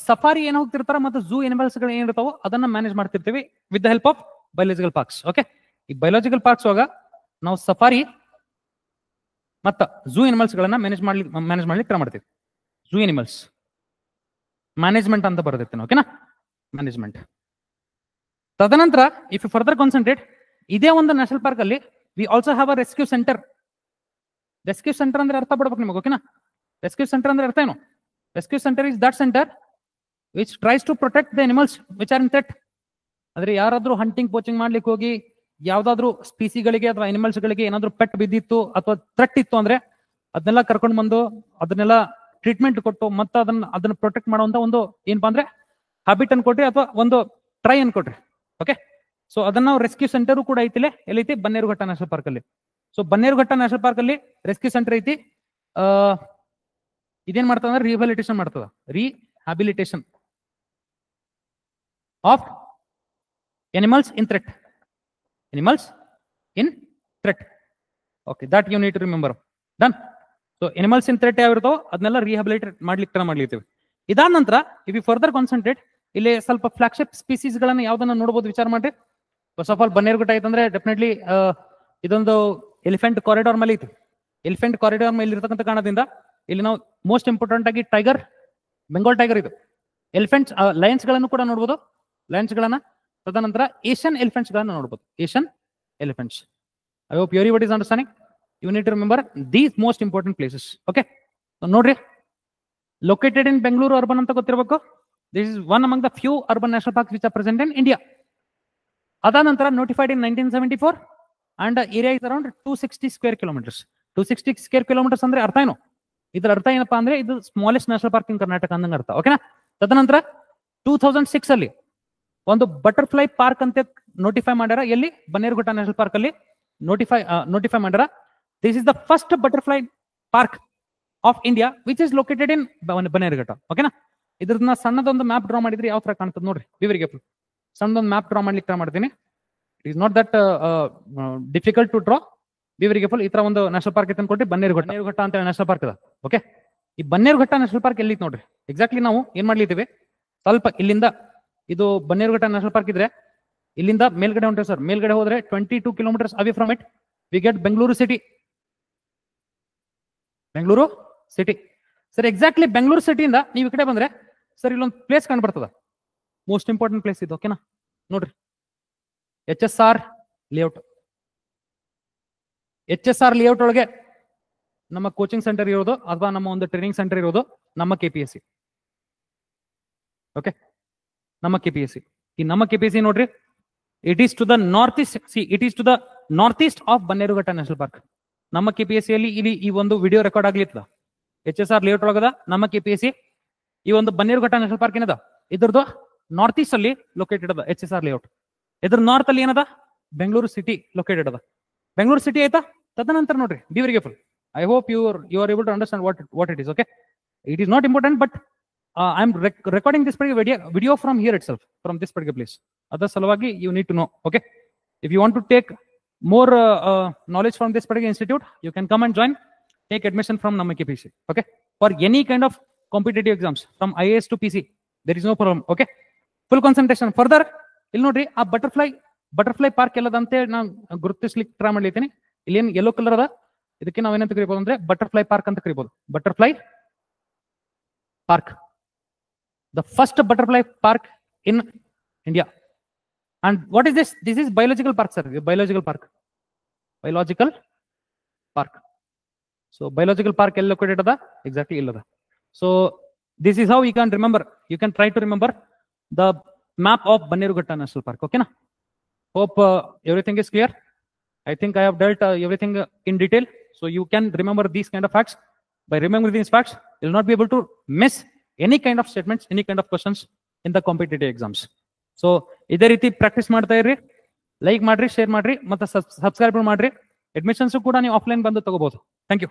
ಸಫಾರಿ ಏನ್ ಹೋಗ್ತಿರ್ತಾರ ಮತ್ತು ಝೂ ಎನಿಮಲ್ಸ್ ಗಳು ಏನಿರ್ತಾವೋ ಅದನ್ನ ಮ್ಯಾನೇಜ್ ಮಾಡ್ತಿರ್ತೀವಿ with the help of biological parks. Okay, ಈ ಬಯೋಲಾಜಿಕಲ್ ಪಾರ್ಕ್ಸ್ ಒಳಗ ನಾವು ಸಫಾರಿ ಮತ್ತ ಝೂ ಎನಿಮಲ್ಸ್ ಗಳನ್ನ ಮ್ಯಾನೇಜ್ ಮಾಡ್ಲಿಕ್ಕೆ ಟ್ರೈ ಮಾಡ್ತೀವಿ. ಝೂ ಎನಿಮಲ್ಸ್ ಮ್ಯಾನೇಜ್ಮೆಂಟ್ ಅಂತ ಬರ್ತೈತೆ, ಓಕೆನಾ, ಮ್ಯಾನೇಜ್ಮೆಂಟ್. ತದನಂತರ ಇಫ್ ಯು ಫರ್ದರ್ ಕಾನ್ಸಂಟ್ರೇಟ್, ಇದೇ ಒಂದು ನ್ಯಾಷನಲ್ ಪಾರ್ಕ್ ಅಲ್ಲಿ we also have a rescue centre. Rescue centre ಅಂದ್ರೆ ಅರ್ಥ ಪಡ್ಬೇಕು ನಿಮಗೆ, ಓಕೆನಾ. ರೆಸ್ಕ್ಯೂ ಸೆಂಟರ್ ಅಂದ್ರೆ ಅರ್ಥ ಏನು? Rescue centre is that centre which tries to protect the animals which are in threat. ಅಂದ್ರೆ ಯಾರಾದ್ರೂ ಹಂಟಿಂಗ್ ಪೋಚಿಂಗ್ ಮಾಡ್ಲಿಕ್ಕೆ ಹೋಗಿ ಯಾವ್ದಾದ್ರು ಸ್ಪೀಸಿಗಳಿಗೆ ಅಥವಾ ಅನಿಮಲ್ಸ್ ಗಳಿಗೆ ಏನಾದ್ರು ಪೆಟ್ ಬಿದ್ದಿತ್ತು ಅಥವಾ ಥ್ರೆಟ್ ಇತ್ತು ಅಂದ್ರೆ ಅದನ್ನೆಲ್ಲ ಕರ್ಕೊಂಡು ಬಂದು ಅದನ್ನೆಲ್ಲ ಟ್ರೀಟ್ಮೆಂಟ್ ಕೊಟ್ಟು ಮತ್ತೆ ಅದನ್ನ ಪ್ರೊಟೆಕ್ಟ್ ಮಾಡುವಂತ ಒಂದು ಏನಪ್ಪಾ ಅಂದ್ರೆ ಹ್ಯಾಬಿಟ್ ಅನ್ನು ಕೊಟ್ರಿ ಅಥವಾ ಒಂದು ಟ್ರೈ ಅನ್ನು ಕೊಟ್ರಿ. ಓಕೆ, ಸೊ ಅದನ್ನ ನಾವು ರೆಸ್ಕ್ಯೂ ಸೆಂಟರ್ ಕೂಡ ಐತಿಲೆ, ಎಲ್ಲೈತಿ? ಬನ್ನೇರುಘಟ್ಟ ನ್ಯಾಷನಲ್ ಪಾರ್ಕ್ ಅಲ್ಲಿ. ಸೊ ಬನ್ನೇರುಘಟ್ಟ ನ್ಯಾಷನಲ್ ಪಾರ್ಕ್ ಅಲ್ಲಿ ರೆಸ್ಕ್ಯೂ ಸೆಂಟರ್ ಐತಿ. ಇದೇನ್ ಮಾಡ್ತದ ಅಂದ್ರೆ ರಿಹ್ಯಾಬಿಲಿಟೇಷನ್ ಮಾಡ್ತದ, rehabilitation of animals in threat. Animals in threat. Okay, that you need to remember. Done. So animals in threat ಯಾವಿರ್ತಾವ ಅದನ್ನೆಲ್ಲ ರಿಹ್ಯಾಬಿಲಿಟೇಟ್ ಮಾಡ್ಲಿಕ್ಕೆ ಟ್ರೈ ಮಾಡ್ಲಿರ್ತೀವಿ. ಇದಾದ ನಂತರ ಇಫ್ ಯು ಫರ್ದರ್ ಕಾನ್ಸಂಟ್ರೇಟ್, ಇಲ್ಲಿ ಸ್ವಲ್ಪ ಫ್ಲಾಗ್ಶಿಪ್ ಸ್ಪೀಸೀಸ್ ಗಳನ್ನ ಯಾವ್ದನ್ನ ನೋಡಬಹುದು ವಿಚಾರ ಮಾಡಿ. ಫಸ್ಟ್ ಆಫ್ ಆಲ್ ಬನ್ನೇರುಘಟ್ಟ ಐತಂದ್ರೆ ಡೆಫಿನೆಟ್ಲಿ ಇದೊಂದು ಎಲಿಫೆಂಟ್ ಕಾರಿಡಾರ್ ಮೇಲೆ ಐತಿ. ಎಲಿಫೆಂಟ್ ಕಾರಿಡಾರ್ ಮೇಲೆ ಇರತಕ್ಕಂಥ ಕಾರಣದಿಂದ ಇಲ್ಲಿ ನಾವು ಮೋಸ್ಟ್ ಇಂಪಾರ್ಟೆಂಟ್ ಆಗಿ ಟೈಗರ್, ಬೆಂಗಾಲ್ ಟೈಗರ್ ಇದು, ಎಲಿಫೆಂಟ್ಸ್, ಲಯನ್ಸ್ ಗಳನ್ನು ಕೂಡ ನೋಡಬಹುದು, ಲಯನ್ಸ್ ಗಳನ್ನ. ತದನಂತರ ಏಷ್ಯನ್ ಎಲಿಫೆಂಟ್ಸ್ ಗಳನ್ನ ನೋಡಬಹುದು, Asian elephants. I hope everybody is understanding. You need to remember these most important places. Okay, ನೋಡ್ರಿ, ಲೊಕೇಟೆಡ್ ಇನ್ ಬೆಂಗಳೂರು ಅರ್ಬನ್ ಅಂತ ಗೊತ್ತಿರಬೇಕು. This is one among the few urban national parks which are present in India. ಅದಾದ ನಂತರ notified in 1974 and area is around 260 square kilometres. 260 square kilometres ಅಂದ್ರೆ ಅರ್ಥ ಏನು? ಇದರ ಅರ್ಥ ಏನಪ್ಪಾ ಅಂದ್ರೆ ಇದು smallest national park in Karnataka ಅಂದಂಗ ಅರ್ಥ, ಓಕೆನಾ. ತದನಂತರ 2006 ಅಲ್ಲಿ ಒಂದು ಬಟರ್ಫ್ಲೈ ಪಾರ್ಕ್ ಅಂತ ನೋಟಿಫೈ ಮಾಡ್ಯಾರ. ಎಲ್ಲಿ? ಬನ್ನೇರುಘಟ್ಟ ನ್ಯಾಷನಲ್ ಪಾರ್ಕ್ ಅಲ್ಲಿ ನೋಟಿಫೈ ಮಾಡ್ಯಾರ. This is the first butterfly park of India which is located in Bannerghatta, ಓಕೆನಾ. ಇದ್ರನ್ನ ಸಣ್ಣದೊಂದು ಮ್ಯಾಪ್ ಡ್ರಾ ಮಾಡಿದ್ರೆ ಯಾವ ತರ ಕಾಣ್ತದೆ ನೋಡ್ರಿ, ವಿವರಿಗೆ ಸಣ್ಣದೊಂದು ಮ್ಯಾಪ್ ಡ್ರಾ ಮಾಡ್ಲಿಕ್ಕೆ ಟ್ರೈ ಮಾಡ್ತೀನಿ. It is not that difficult to draw. ವಿವರಿಗೆ ಈ ತರ ಒಂದು ನ್ಯಾಷನಲ್ ಪಾರ್ಕ್ ಐತೆ ಕೊಟ್ಟು ಬನ್ನೇರುಘಟ್ಟ ಅಂತ ನ್ಯಾಷನಲ್ ಪಾರ್ಕ್ ಅದ. ಓಕೆ, ಈ ಬನ್ನೇರುಘಟ್ಟ ನ್ಯಾಷನಲ್ ಪಾರ್ಕ್ ಎಲ್ಲಿ ನೋಡ್ರಿ ಎಕ್ಸಾಕ್ಟ್ಲಿ ನಾವು ಏನ್ ಮಾಡ್ಲಿದ್ದೀವಿ, ಸ್ವಲ್ಪ ಇಲ್ಲಿಂದ ಇದು ಬನ್ನೇರುಘಟ್ಟ ನ್ಯಾಷನಲ್ ಪಾರ್ಕ್ ಇದ್ರೆ ಇಲ್ಲಿಂದ ಮೇಲ್ಗಡೆ ಹೊಂಟ್ರೆ ಸರ್, ಮೇಲ್ಗಡೆ ಹೋದ್ರೆ 22 kilometres away from it we get Bengaluru city. Bengaluru city sir, exactly Bengaluru ಸಿಟಿಯಿಂದ ನೀವು ಈ ಕಡೆ ಬಂದ್ರೆ ಸರ್ ಇಲ್ಲೊಂದು ಪ್ಲೇಸ್ ಕಂಡು ಬರ್ತದ, ಮೋಸ್ಟ್ ಇಂಪಾರ್ಟೆಂಟ್ ಪ್ಲೇಸ್ ಇದು, ಓಕೆನಾ. ನೋಡ್ರಿ, HSR ಲೇಔಟ್. HSR ಲೇಔಟ್ ಒಳಗೆ ನಮ್ಮ ಕೋಚಿಂಗ್ ಸೆಂಟರ್ ಇರೋದು ಅಥವಾ ನಮ್ಮ ಒಂದು ಟ್ರೈನಿಂಗ್ ಸೆಂಟರ್ ಇರೋದು ನಮ್ಮ KPSC. ಓಕೆ, ನಮ್ಮ KPSC. ಈ ನಮ್ಮ KPSC ನೋಡ್ರಿ, it is to the north east. It is to the north east of Bannerghatta national park. ನಮ್ಮ KPSC ಅಲ್ಲಿ ಇಲ್ಲಿ ಈ ಒಂದು ವಿಡಿಯೋ ರೆಕಾರ್ಡ್ ಆಗ್ಲಿತ್ತದ. HSR ಲೇಔಟ್ ಒಳಗದ ನಮ್ಮ KPSC. ಈ ಒಂದು ಬನ್ನೇರುಘಟ್ಟ ನ್ಯಾಷನಲ್ ಪಾರ್ಕ್ ಏನದ ಇದ್ರದ್ದು ನಾರ್ತ್ ಈಸ್ಟ್ ಅಲ್ಲಿ ಲೊಕೇಟೆಡ್ ಅದ HSR ಲೇಔಟ್. ಇದ್ರ ನಾರ್ತ್ ಅಲ್ಲಿ ಏನದ ಬೆಂಗಳೂರು ಸಿಟಿ ಲೊಕೇಟೆಡ್ ಅದ. ಬೆಂಗಳೂರು ಸಿಟಿ ಆಯ್ತಾ. ತದನಂತರ ನೋಡ್ರಿ, be very careful. I hope you are able to understand what it is. Okay, it is not important but I am recording this video from here itself, from this particular place. Other salwagi you need to know. Okay, if you want to take more knowledge from this particular institute, you can come and join, take admission from Namma KPSC. Okay, for any kind of competitive exams from IAS to PC, there is no problem. Okay, full concentration. Further, ಇಲ್ಲಿ ನೋಡ್ರಿ, ಆ butterfly park ಎಲ್ಲದಂತೆ ನಾನು ಗುರುತಿಸ್ಲಿಕ್ಕೆ try ಮಾಡ್ಲಿದ್ದೀನಿ. ಇಲ್ಲಿ ಏನು yellow colour ಅದ, ಇದಕ್ಕೆ ನಾವೇನಂತ ಕರಿಬಹುದು ಅಂದ್ರೆ ಬಟರ್ಫ್ಲೈ ಪಾರ್ಕ್ ಅಂತ ಕರಿಬಹುದು. Butterfly park, the first butterfly park in India. And what is this? This is biological park, sir. Biological park. So biological park is located at exactly illada. So this is how you can remember. You can try to remember the map of Bannerughatta National Park. Okay, na? Hope everything is clear. I think I have dealt everything in detail. So you can remember these kind of facts. By remembering these facts, you will not be able to miss any kind of statements, any kind of questions in the competitive exams. So iದೇ ರೀತಿ practice ಮಾಡ್ತಾ ಇರ್ರಿ. Like ಮಾಡ್ರಿ, share ಮಾಡ್ರಿ, ಮತ್ತೆ subscribe ಮಾಡ್ರಿ. Admissions ಕೂಡ ನೀವು offline ಬಂದು ತಗೋಬಹುದು. Thank you.